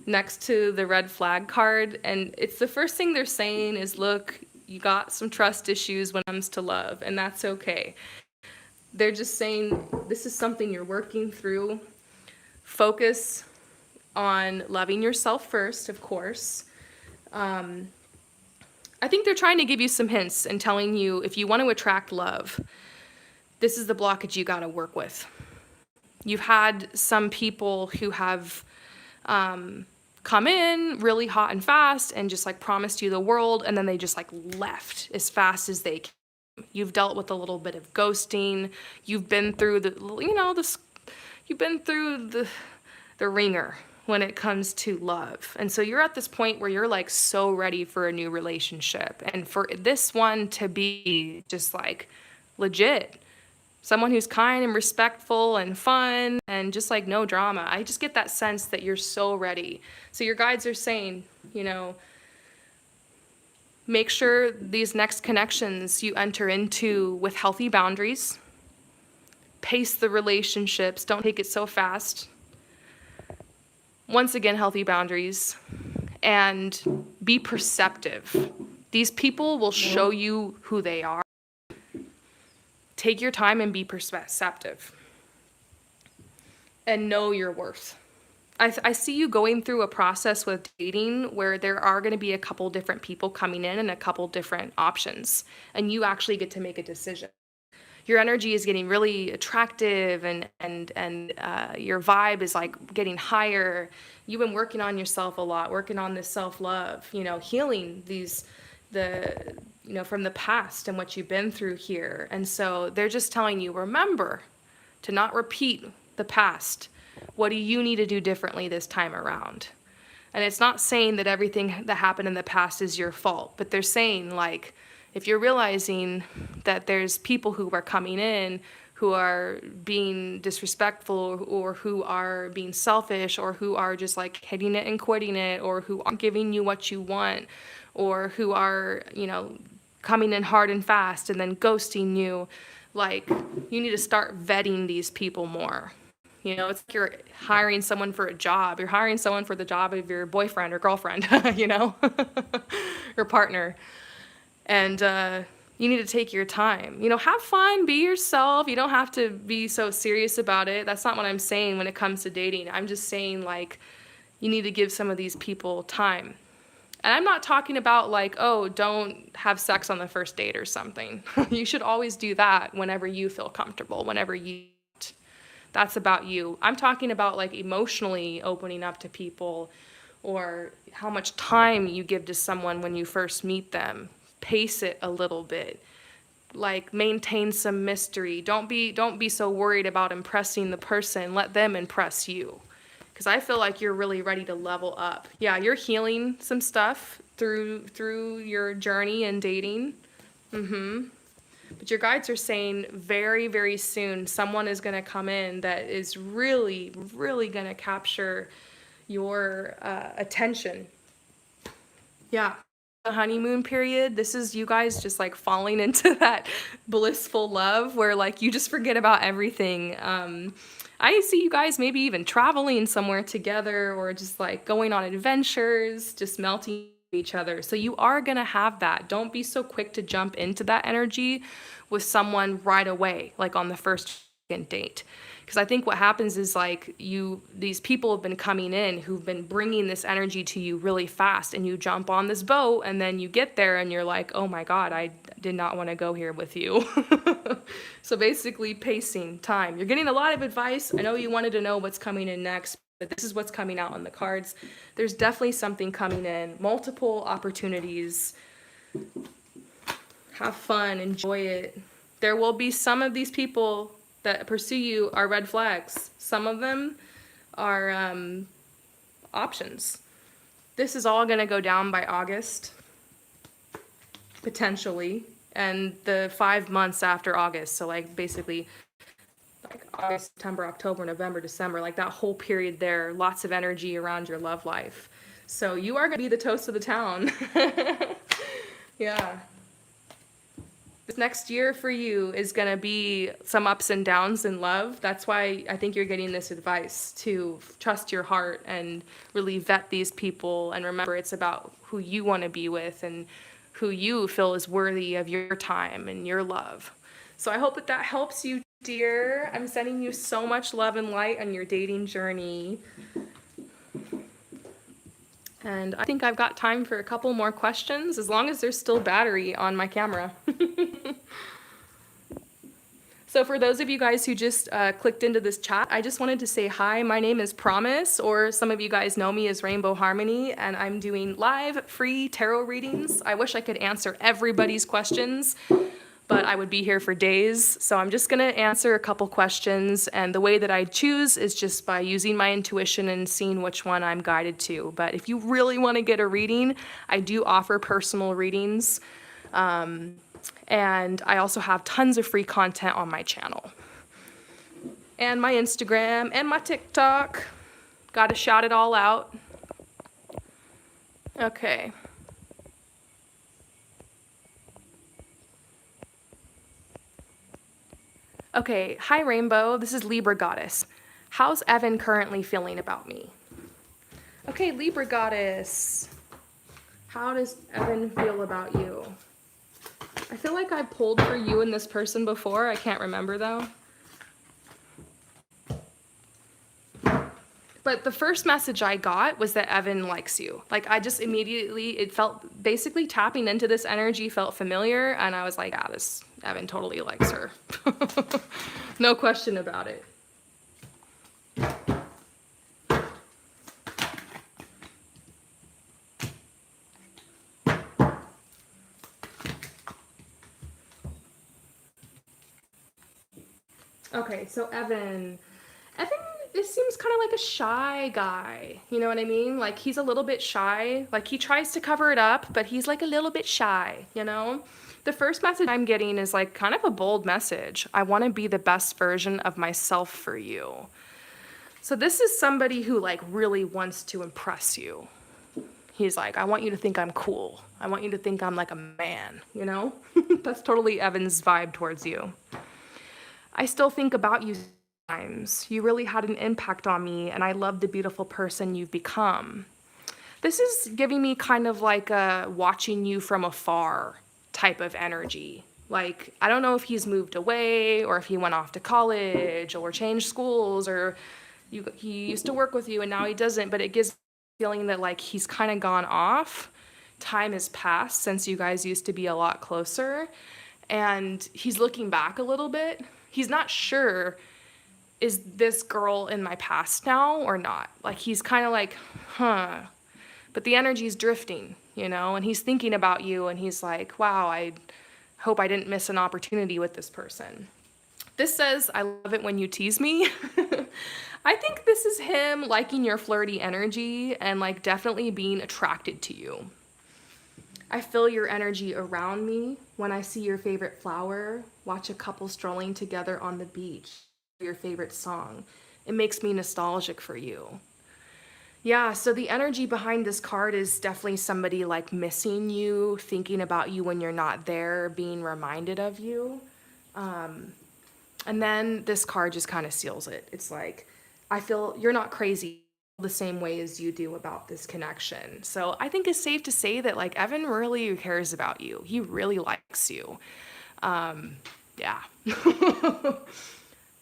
next to the red flag card, and it's the first thing they're saying is, look, you got some trust issues when it comes to love, and that's okay. They're just saying this is something you're working through. Focus on loving yourself first, of course. I think they're trying to give you some hints and telling you if you want to attract love, this is the blockage you got to work with. You've had some people who have come in really hot and fast and just like promised you the world, and then they just like left as fast as they came. You've dealt with a little bit of ghosting. You've been through you've been through the ringer when it comes to love. And so you're at this point where you're like so ready for a new relationship. And for this one to be just like legit, someone who's kind and respectful and fun and just like no drama. I just get that sense that you're so ready. So your guides are saying, make sure these next connections you enter into with healthy boundaries. Pace the relationships. Don't take it so fast. Once again, healthy boundaries. And be perceptive. These people will show you who they are. Take your time and be perceptive. And know your worth. I see you going through a process with dating where there are going to be a couple different people coming in and a couple different options. And you actually get to make a decision. Your energy is getting really attractive and your vibe is like getting higher. You've been working on yourself a lot, working on this self-love, healing from the past and what you've been through here. And so they're just telling you, remember to not repeat the past. What do you need to do differently this time around? And it's not saying that everything that happened in the past is your fault, but they're saying, like, if you're realizing that there's people who are coming in who are being disrespectful or who are being selfish or who are just like hitting it and quitting it or who aren't giving you what you want or who are, you know, coming in hard and fast and then ghosting you, like, you need to start vetting these people more. You know, it's like you're hiring someone for a job. You're hiring someone for the job of your boyfriend or girlfriend, you know, your partner. And you need to take your time. You know, have fun, be yourself. You don't have to be so serious about it. That's not what I'm saying when it comes to dating. I'm just saying, like, you need to give some of these people time. And I'm not talking about, like, oh, don't have sex on the first date or something. You should always do that whenever you feel comfortable, whenever you... That's about you. I'm talking about, like, emotionally opening up to people, or how much time you give to someone when you first meet them. Pace it a little bit. Like, maintain some mystery. Don't be so worried about impressing the person. Let them impress you. Because I feel like you're really ready to level up. Yeah, you're healing some stuff through your journey in dating. But your guides are saying very, very soon someone is going to come in that is really, really going to capture your attention. Yeah. The honeymoon period, this is you guys just like falling into that blissful love where like you just forget about everything. I see you guys maybe even traveling somewhere together or just like going on adventures, just melting each other. So you are going to have that. Don't be so quick to jump into that energy with someone right away, like on the first date. Because I think what happens is, like, these people have been coming in who've been bringing this energy to you really fast, and you jump on this boat and then you get there and you're like, oh my God, I did not want to go here with you. So basically pacing time. You're getting a lot of advice. I know you wanted to know what's coming in next, but this is what's coming out on the cards. There's definitely something coming in, multiple opportunities. Have fun, enjoy it. There will be some of these people that pursue you are red flags. Some of them are options. This is all going to go down by August, potentially, and the 5 months after August. So like basically like August, September, October, November, December, like that whole period there, lots of energy around your love life. So you are going to be the toast of the town. Yeah. This next year for you is going to be some ups and downs in love. That's why I think you're getting this advice to trust your heart and really vet these people. And remember, it's about who you want to be with and who you feel is worthy of your time and your love. So I hope that helps you, dear. I'm sending you so much love and light on your dating journey. And I think I've got time for a couple more questions, as long as there's still battery on my camera. So for those of you guys who just clicked into this chat, I just wanted to say hi. My name is Promise, or some of you guys know me as Rainbow Harmony, and I'm doing live free tarot readings. I wish I could answer everybody's questions, but I would be here for days. So I'm just gonna answer a couple questions, and the way that I choose is just by using my intuition and seeing which one I'm guided to. But if you really wanna get a reading, I do offer personal readings. And I also have tons of free content on my channel. And my Instagram and my TikTok. Gotta shout it all out. Okay. Okay, hi Rainbow, this is Libra Goddess. How's Evan currently feeling about me? Okay, Libra Goddess. How does Evan feel about you? I feel like I pulled for you and this person before. I can't remember though. But the first message I got was that Evan likes you. Like, I just immediately, it felt, basically tapping into this energy felt familiar, and I was like, ah, this Evan totally likes her. No question about it. Okay, so Evan it seems kind of like a shy guy. You know what I mean? Like he's a little bit shy. Like he tries to cover it up, but he's like a little bit shy, you know? The first message I'm getting is like kind of a bold message. I want to be the best version of myself for you. So this is somebody who like really wants to impress you. He's like, I want you to think I'm cool. I want you to think I'm like a man, you know? That's totally Evan's vibe towards you. I still think about you sometimes. You really had an impact on me, and I love the beautiful person you've become. This is giving me kind of like a watching you from afar type of energy. Like, I don't know if he's moved away or if he went off to college or changed schools or he used to work with you and now he doesn't, but it gives me the feeling that like he's kind of gone off. Time has passed since you guys used to be a lot closer, and he's looking back a little bit. He's not sure, is this girl in my past now or not? Like he's kind of like, huh. But the energy's drifting, you know, and he's thinking about you and he's like, wow, I hope I didn't miss an opportunity with this person. This says, I love it when you tease me. I think this is him liking your flirty energy and like definitely being attracted to you. I feel your energy around me when I see your favorite flower, watch a couple strolling together on the beach, your favorite song. It makes me nostalgic for you. Yeah, so the energy behind this card is definitely somebody like missing you, thinking about you when you're not there, being reminded of you. And then this card just kind of seals it. It's like, I feel you're not crazy the same way as you do about this connection. So I think it's safe to say that like Evan really cares about you. He really likes you. Yeah.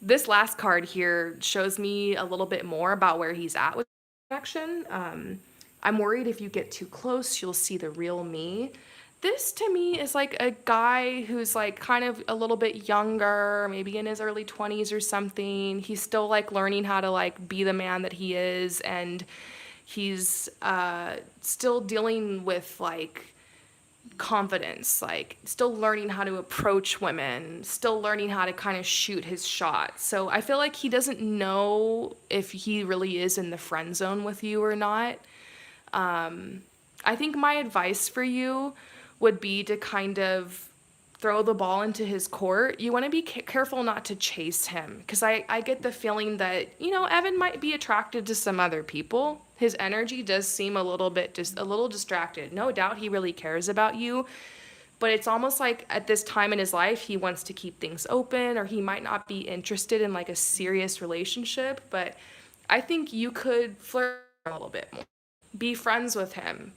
This last card here shows me a little bit more about where he's at with the connection. I'm worried if you get too close, you'll see the real me. This to me is like a guy who's like kind of a little bit younger, maybe in his early 20s or something. He's still like learning how to like be the man that he is, and he's still dealing with like confidence, like still learning how to approach women, still learning how to kind of shoot his shot. So I feel like he doesn't know if he really is in the friend zone with you or not. I think my advice for you would be to kind of throw the ball into his court. You want to be careful not to chase him, because I get the feeling that, you know, Evan might be attracted to some other people. His energy does seem a little bit just a little distracted. No doubt he really cares about you, but it's almost like at this time in his life he wants to keep things open, or he might not be interested in like a serious relationship. But I think you could flirt a little bit more. Be friends with him.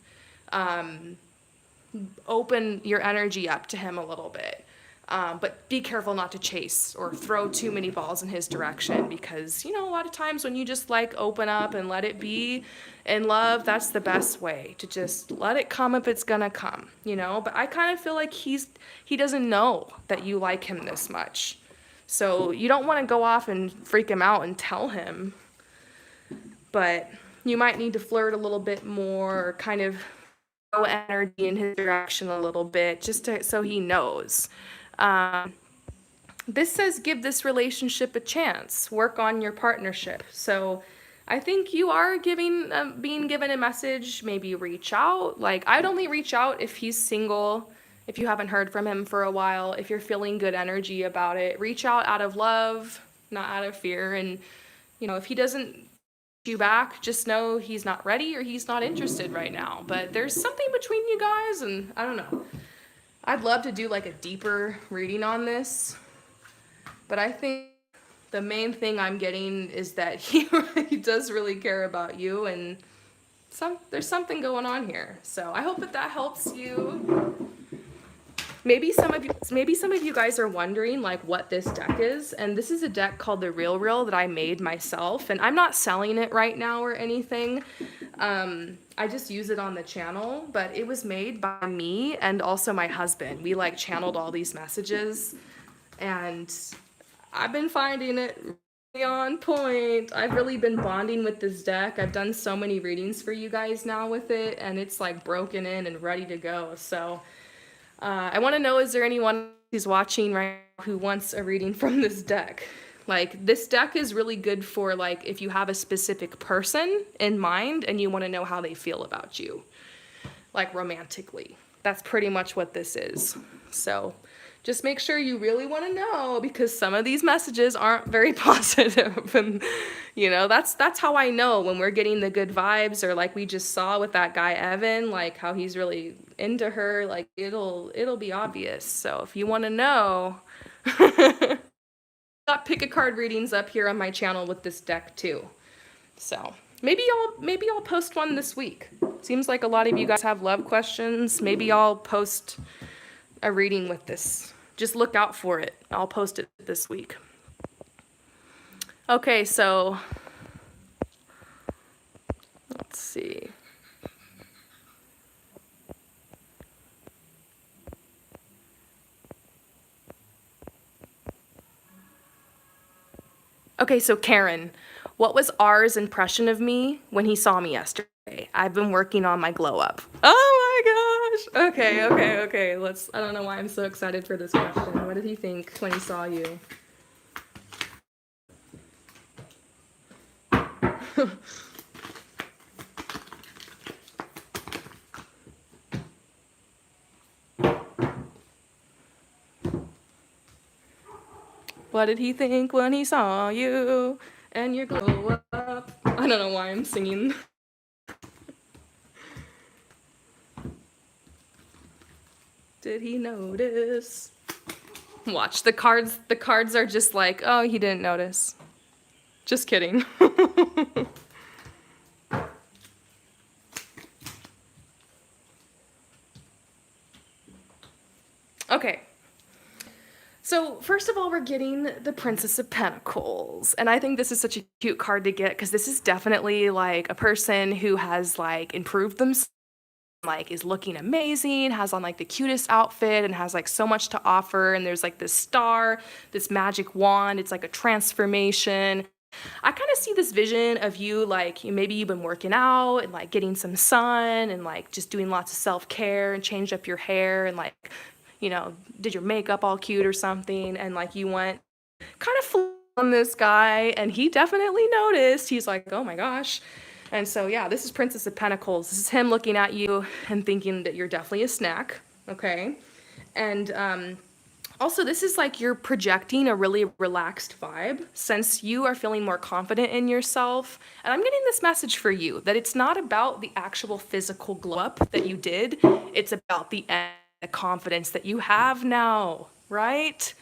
Open your energy up to him a little bit. But be careful not to chase or throw too many balls in his direction, because, you know, a lot of times when you just like open up and let it be in love, that's the best way, to just let it come if it's gonna come, you know? But I kind of feel like he doesn't know that you like him this much. So you don't want to go off and freak him out and tell him, but you might need to flirt a little bit more, or kind of throw energy in his direction a little bit, just so he knows. This says give this relationship a chance, work on your partnership. So I think you are being given a message, maybe reach out. Like, I'd only reach out if he's single, if you haven't heard from him for a while, if you're feeling good energy about it. Reach out of love, not out of fear. And, you know, if he doesn't you back, just know he's not ready or he's not interested right now. But there's something between you guys, and I don't know. I'd love to do like a deeper reading on this, but I think the main thing I'm getting is that he does really care about you, and there's something going on here. So I hope that helps you. Maybe some of you guys are wondering like what this deck is, and this is a deck called the Real Real that I made myself, and I'm not selling it right now or anything. I just use it on the channel, but it was made by me and also my husband. We like channeled all these messages, and I've been finding it really on point. I've really been bonding with this deck. I've done so many readings for you guys now with it, and it's like broken in and ready to go. So I want to know, is there anyone who's watching right now who wants a reading from this deck? Like, this deck is really good for, like, if you have a specific person in mind and you want to know how they feel about you, like, romantically. That's pretty much what this is. So just make sure you really want to know, because some of these messages aren't very positive. And, you know, that's how I know when we're getting the good vibes, or like we just saw with that guy, Evan, like how he's really into her, like it'll be obvious. So if you want to know, got pick a card readings up here on my channel with this deck too. So maybe I'll post one this week. Seems like a lot of you guys have love questions. Maybe I'll post a reading with this. Just look out for it. I'll post it this week. Okay, so let's see. Okay, so Karen, what was R's impression of me when he saw me yesterday? I've been working on my glow up. Oh my gosh. Okay. I don't know why I'm so excited for this question. What did he think when he saw you? What did he think when he saw you and your glow up? I don't know why I'm singing. Did he notice? Watch, the cards are just like, oh, he didn't notice. Just kidding. Okay. So first of all, we're getting the Princess of Pentacles. And I think this is such a cute card to get, because this is definitely like a person who has like improved themselves, like is looking amazing, has on like the cutest outfit, and has like so much to offer. And there's like this star, this magic wand. It's like a transformation. I kind of see this vision of you, like maybe you've been working out and like getting some sun and like just doing lots of self-care and changed up your hair and like, you know, did your makeup all cute or something, and like you went kind of on this guy, and he definitely noticed. He's like, oh my gosh. And so yeah, this is Princess of Pentacles. This is him looking at you and thinking that you're definitely a snack, okay? And also, this is like you're projecting a really relaxed vibe, since you are feeling more confident in yourself. And I'm getting this message for you, that it's not about the actual physical glow up that you did. It's about the confidence that you have now, right?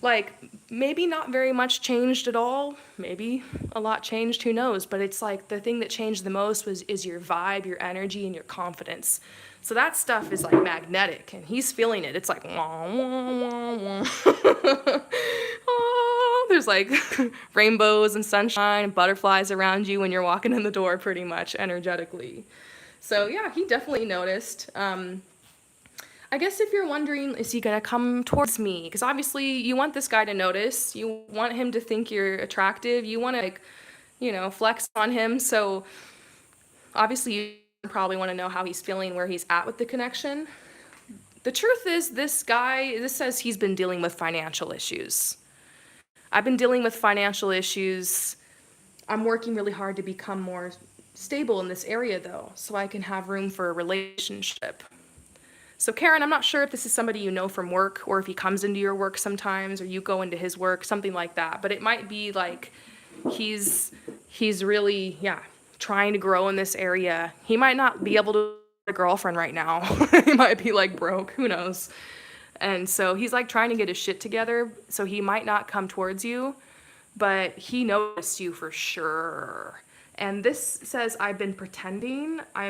Like, maybe not very much changed at all. Maybe a lot changed, who knows? But it's like the thing that changed the most is your vibe, your energy, and your confidence. So that stuff is like magnetic, and he's feeling it. It's like, wah, wah, wah, wah. Oh, there's like rainbows and sunshine and butterflies around you when you're walking in the door, pretty much energetically. So yeah, he definitely noticed. I guess if you're wondering, is he gonna come towards me? Because obviously you want this guy to notice. You want him to think you're attractive. You want to, like, you know, flex on him. So obviously you probably want to know how he's feeling, where he's at with the connection. The truth is, this guy, this says he's been dealing with financial issues. I've been dealing with financial issues. I'm working really hard to become more stable in this area, though, so I can have room for a relationship. So Karen, I'm not sure if this is somebody you know from work, or if he comes into your work sometimes, or you go into his work, something like that. But it might be like he's really, yeah, trying to grow in this area. He might not be able to get a girlfriend right now. He might be like broke, who knows? And so he's like trying to get his shit together, so he might not come towards you, but he noticed you for sure. And this says, I've been pretending. I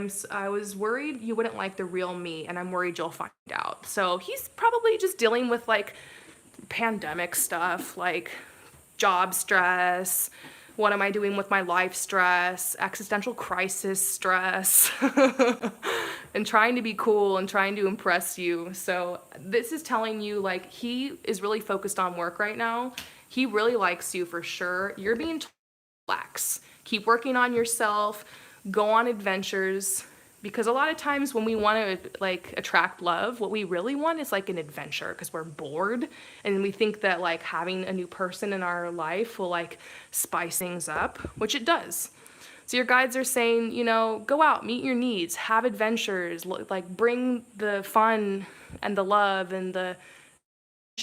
was worried you wouldn't like the real me, and I'm worried you'll find out. So he's probably just dealing with like pandemic stuff, like job stress, what am I doing with my life stress, existential crisis stress, and trying to be cool and trying to impress you. So this is telling you, like, he is really focused on work right now. He really likes you for sure. You're being told to relax. Keep working on yourself, go on adventures, Because a lot of times when we want to like attract love, what we really want is like an adventure because we're bored and we think that like having a new person in our life will like spice things up, which it does. So your guides are saying, you know, go out, meet your needs, have adventures, like bring the fun and the love and the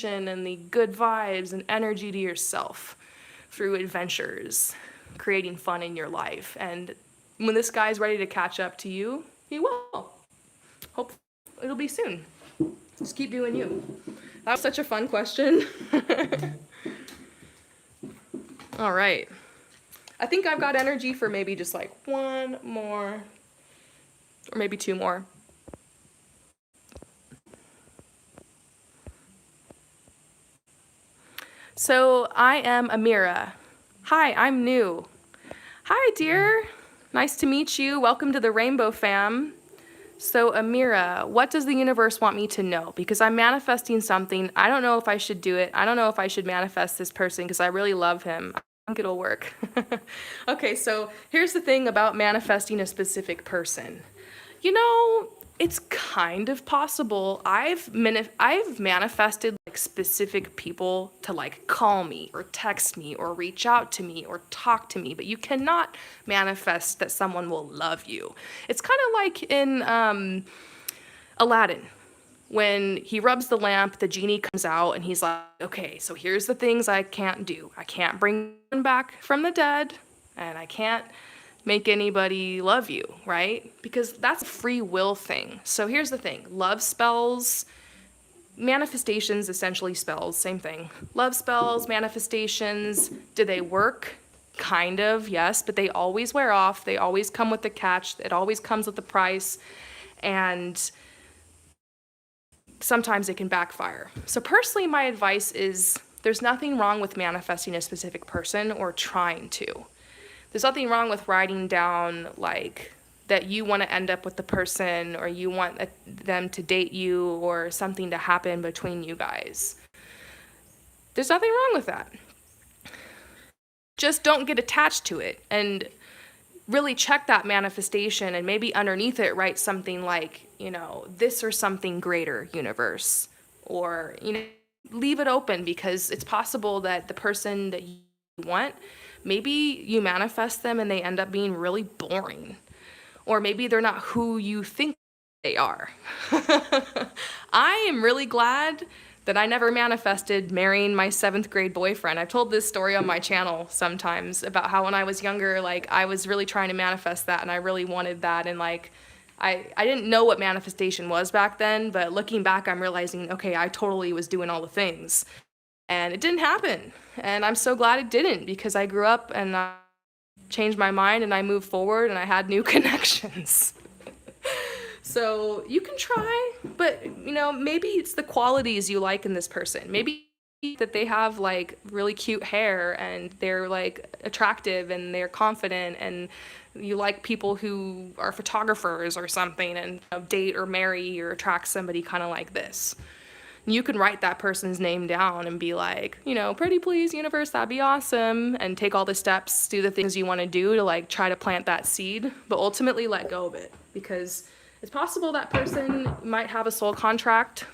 and the good vibes and energy to yourself through adventures, creating fun in your life. And when this guy's ready to catch up to you, he will. Hope it'll be soon. Just keep doing you. That was such a fun question. All right. I think I've got energy for maybe just like one more, or maybe two more. So I am Amira. Hi, I'm new. Hi, dear. Nice to meet you. Welcome to the Rainbow Fam. So Amira, what does the universe want me to know? Because I'm manifesting something. I don't know if I should do it. I don't know if I should manifest this person because I really love him. I think it'll work. Okay, so here's the thing about manifesting a specific person. You know, it's kind of possible. I've manifested like specific people to like call me or text me or reach out to me or talk to me, but you cannot manifest that someone will love you. It's kind of like in Aladdin. When he rubs the lamp, the genie comes out and he's like, okay, so here's the things I can't do. I can't bring him back from the dead, and I can't make anybody love you, right? Because that's a free will thing. So here's the thing. Love spells, manifestations, essentially spells, same thing. Love spells, manifestations, do they work? Kind of, yes, but they always wear off. They always come with a catch. It always comes with a price. And sometimes it can backfire. So personally, my advice is there's nothing wrong with manifesting a specific person or trying to. There's nothing wrong with writing down like that you want to end up with the person or you want them to date you or something to happen between you guys. There's nothing wrong with that. Just don't get attached to it and really check that manifestation and maybe underneath it write something like, you know, this or something greater, universe. Or, you know, leave it open because it's possible that the person that you want, maybe you manifest them and they end up being really boring. Or maybe they're not who you think they are. I am really glad that I never manifested marrying my 7th grade boyfriend. I've told this story on my channel sometimes about how when I was younger, like I was really trying to manifest that and I really wanted that. And like, I didn't know what manifestation was back then, but looking back, I'm realizing, okay, I totally was doing all the things and it didn't happen. And I'm so glad it didn't because I grew up and I changed my mind and I moved forward and I had new connections. So you can try, but you know, maybe it's the qualities you like in this person. Maybe that they have like really cute hair and they're like attractive and they're confident and you like people who are photographers or something and, you know, date or marry or attract somebody kind of like this. You can write that person's name down and be like, you know, pretty please, universe, that'd be awesome. And take all the steps, do the things you want to do to like try to plant that seed, but ultimately let go of it because it's possible that person might have a soul contract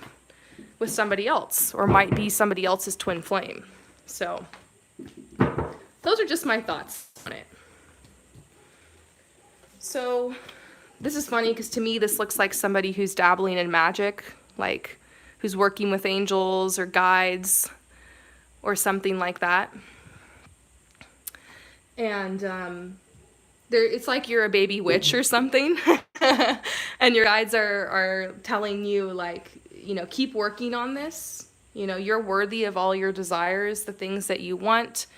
with somebody else or might be somebody else's twin flame. So those are just my thoughts on it. So this is funny because to me this looks like somebody who's dabbling in magic, like who's working with angels or guides or something like that. And it's like you're a baby witch or something. And your guides are telling you like, you know, keep working on this. You know, you're worthy of all your desires, the things that you want.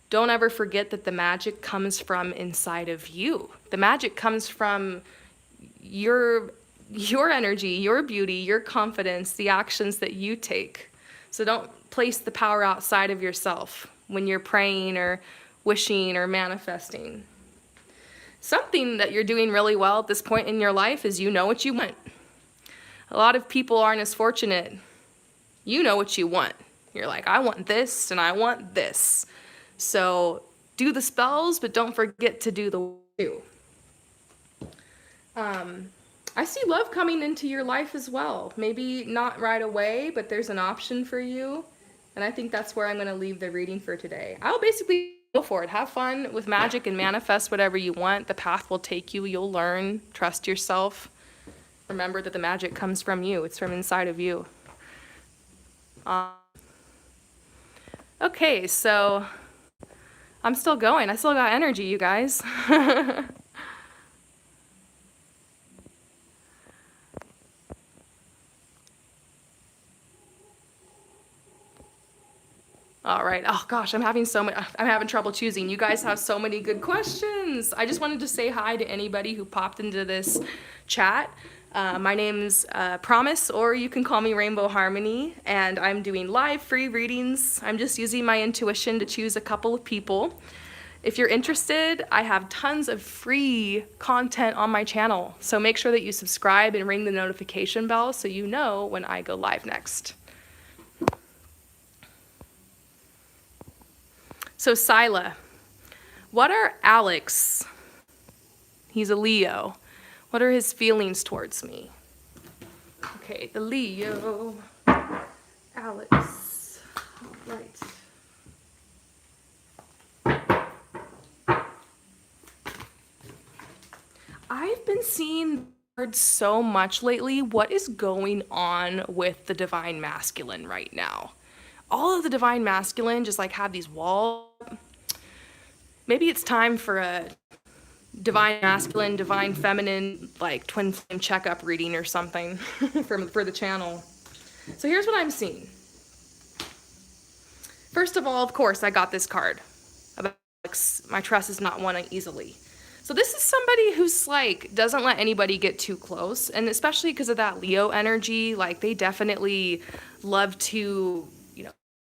Don't ever forget that the magic comes from inside of you. The magic comes from your energy, your beauty, your confidence, the actions that you take. So don't place the power outside of yourself when you're praying or wishing or manifesting. Something that you're doing really well at this point in your life is you know what you want. A lot of people aren't as fortunate. You know what you want. You're like, I want this and I want this. So do the spells, but don't forget to do the do. I see love coming into your life as well. Maybe not right away, but there's an option for you. And I think that's where I'm going to leave the reading for today. I'll basically go for it. Have fun with magic and manifest whatever you want. The path will take you. You'll learn. Trust yourself. Remember that the magic comes from you. It's from inside of you. Okay, so I'm still going. I still got energy, you guys. All right. Oh gosh, I'm having trouble choosing. You guys have so many good questions. I just wanted to say hi to anybody who popped into this chat. My name's Promise, or you can call me Rainbow Harmony, and I'm doing live free readings. I'm just using my intuition to choose a couple of people. If you're interested, I have tons of free content on my channel. So make sure that you subscribe and ring the notification bell so you know when I go live next. So Sila, what are Alex? He's a Leo. What are his feelings towards me? Okay, the Leo, Alex, all right. I've been seeing cards so much lately. What is going on with the Divine Masculine right now? All of the Divine Masculine just like have these walls. Maybe it's time for a Divine Masculine, Divine Feminine, like twin flame checkup reading or something for the channel. So here's what I'm seeing. First of all, of course, I got this card about Alex. My trust is not won easily. So this is somebody who's like doesn't let anybody get too close, and especially because of that Leo energy, like they definitely love to,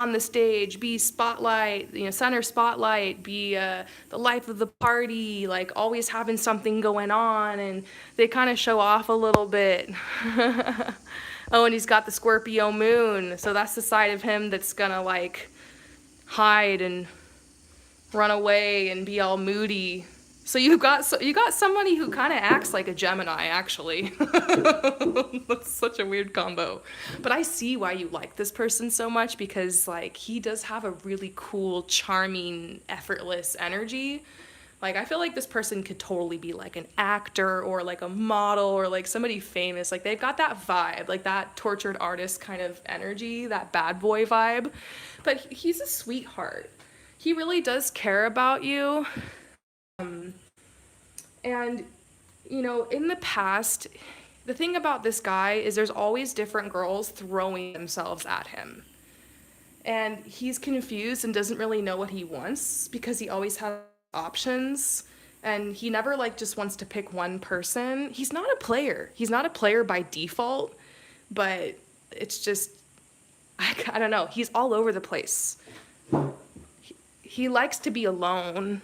on the stage, be spotlight, center spotlight, be the life of the party, like always having something going on, and they kind of show off a little bit. Oh, and he's got the Scorpio moon, so that's the side of him that's gonna like hide and run away and be all moody. So you got somebody who kind of acts like a Gemini, actually. That's such a weird combo. But I see why you like this person so much, because like he does have a really cool, charming, effortless energy. Like I feel like this person could totally be like an actor or like a model or like somebody famous. Like they've got that vibe, like that tortured artist kind of energy, that bad boy vibe. But he's a sweetheart. He really does care about you. And, in the past, the thing about this guy is there's always different girls throwing themselves at him. And he's confused and doesn't really know what he wants because he always has options. And he never just wants to pick one person. He's not a player. He's not a player by default, but it's just, I don't know. He's all over the place. He likes to be alone.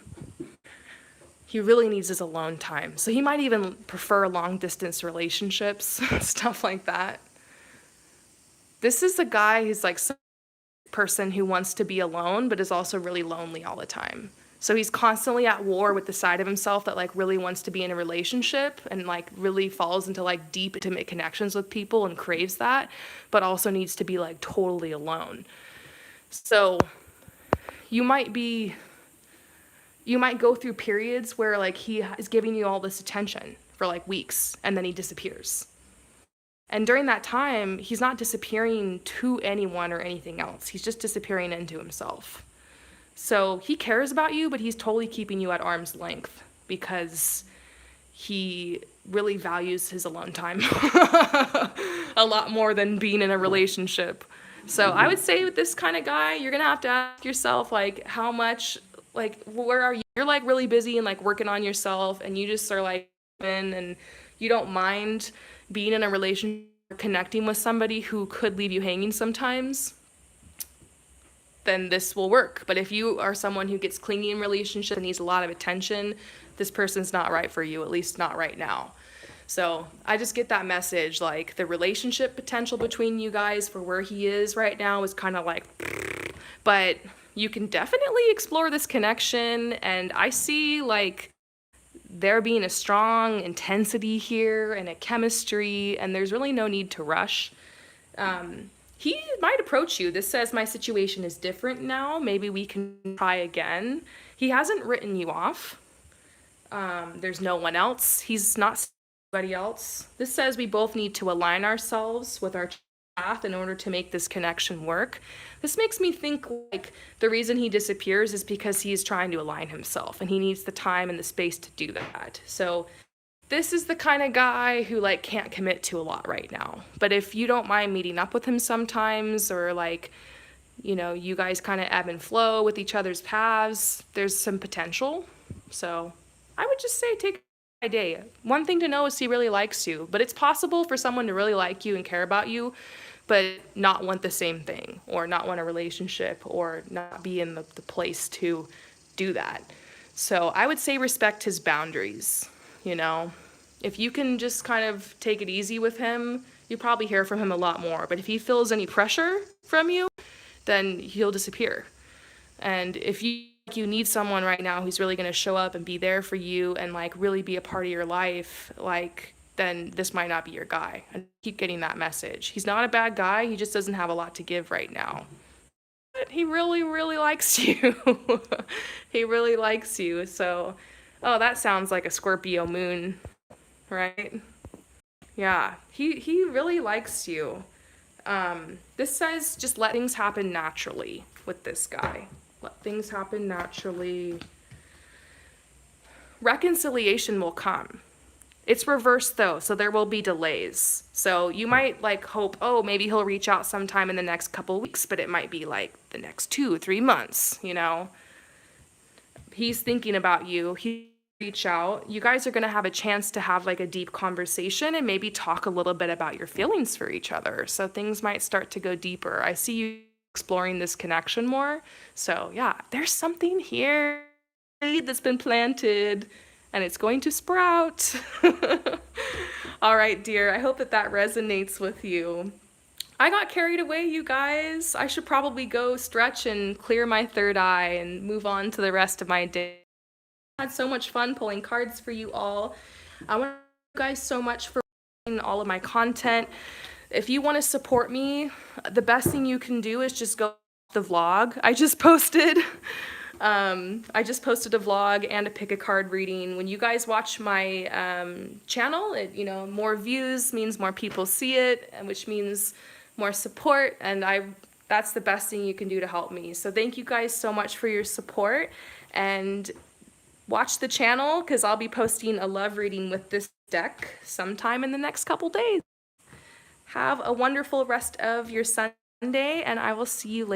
He really needs his alone time. So he might even prefer long distance relationships, stuff like that. This is a guy who's like some person who wants to be alone, but is also really lonely all the time. So he's constantly at war with the side of himself that like really wants to be in a relationship and like really falls into like deep intimate connections with people and craves that, but also needs to be like totally alone. So you might go through periods where like he is giving you all this attention for like weeks and then he disappears. And during that time, he's not disappearing to anyone or anything else. He's just disappearing into himself. So he cares about you, but he's totally keeping you at arm's length because he really values his alone time a lot more than being in a relationship. So I would say with this kind of guy, you're gonna have to ask yourself like how much, like where are you? You're like really busy and like working on yourself and you just are like in and you don't mind being in a relationship or connecting with somebody who could leave you hanging sometimes, then this will work. But if you are someone who gets clingy in relationships and needs a lot of attention, this person's not right for you, at least not right now. So I just get that message, like the relationship potential between you guys for where he is right now is kind of like, but you can definitely explore this connection. And I see like there being a strong intensity here and a chemistry, and there's really no need to rush. He might approach you. This says my situation is different now. Maybe we can try again. He hasn't written you off. There's no one else. He's not anybody else. This says we both need to align ourselves with our path in order to make this connection work. This makes me think like the reason he disappears is because he is trying to align himself and he needs the time and the space to do that. So this is the kind of guy who like can't commit to a lot right now. But if you don't mind meeting up with him sometimes, or like, you know, you guys kind of ebb and flow with each other's paths, there's some potential. So I would just say take a day. One thing to know is he really likes you, but it's possible for someone to really like you and care about you, but not want the same thing, or not want a relationship, or not be in the place to do that. So I would say respect his boundaries. You know, if you can just kind of take it easy with him, you probably hear from him a lot more. But if he feels any pressure from you, then he'll disappear. And if you need someone right now who's really going to show up and be there for you and like really be a part of your life, like, then this might not be your guy. And keep getting that message. He's not a bad guy. He just doesn't have a lot to give right now. But he really, really likes you. He really likes you. So, oh, that sounds like a Scorpio moon, right? Yeah, he really likes you. This says just let things happen naturally with this guy. Let things happen naturally. Reconciliation will come. It's reversed though, so there will be delays. So you might like hope, oh, maybe he'll reach out sometime in the next couple weeks, but it might be like the next 2-3 months, you know? He's thinking about you. He reach out. You guys are going to have a chance to have like a deep conversation and maybe talk a little bit about your feelings for each other. So things might start to go deeper. I see you exploring this connection more. So yeah, there's something here that's been planted and it's going to sprout. All right, dear. I hope that resonates with you. I got carried away, you guys. I should probably go stretch and clear my third eye and move on to the rest of my day. I had so much fun pulling cards for you all. I want to thank you guys so much for watching all of my content. If you want to support me, the best thing you can do is just go to the vlog I just posted. I just posted a vlog and a pick a card reading. When you guys watch my channel, more views means more people see it, which means more support, and that's the best thing you can do to help me. So thank you guys so much for your support, and watch the channel because I'll be posting a love reading with this deck sometime in the next couple days. Have a wonderful rest of your Sunday, and I will see you later.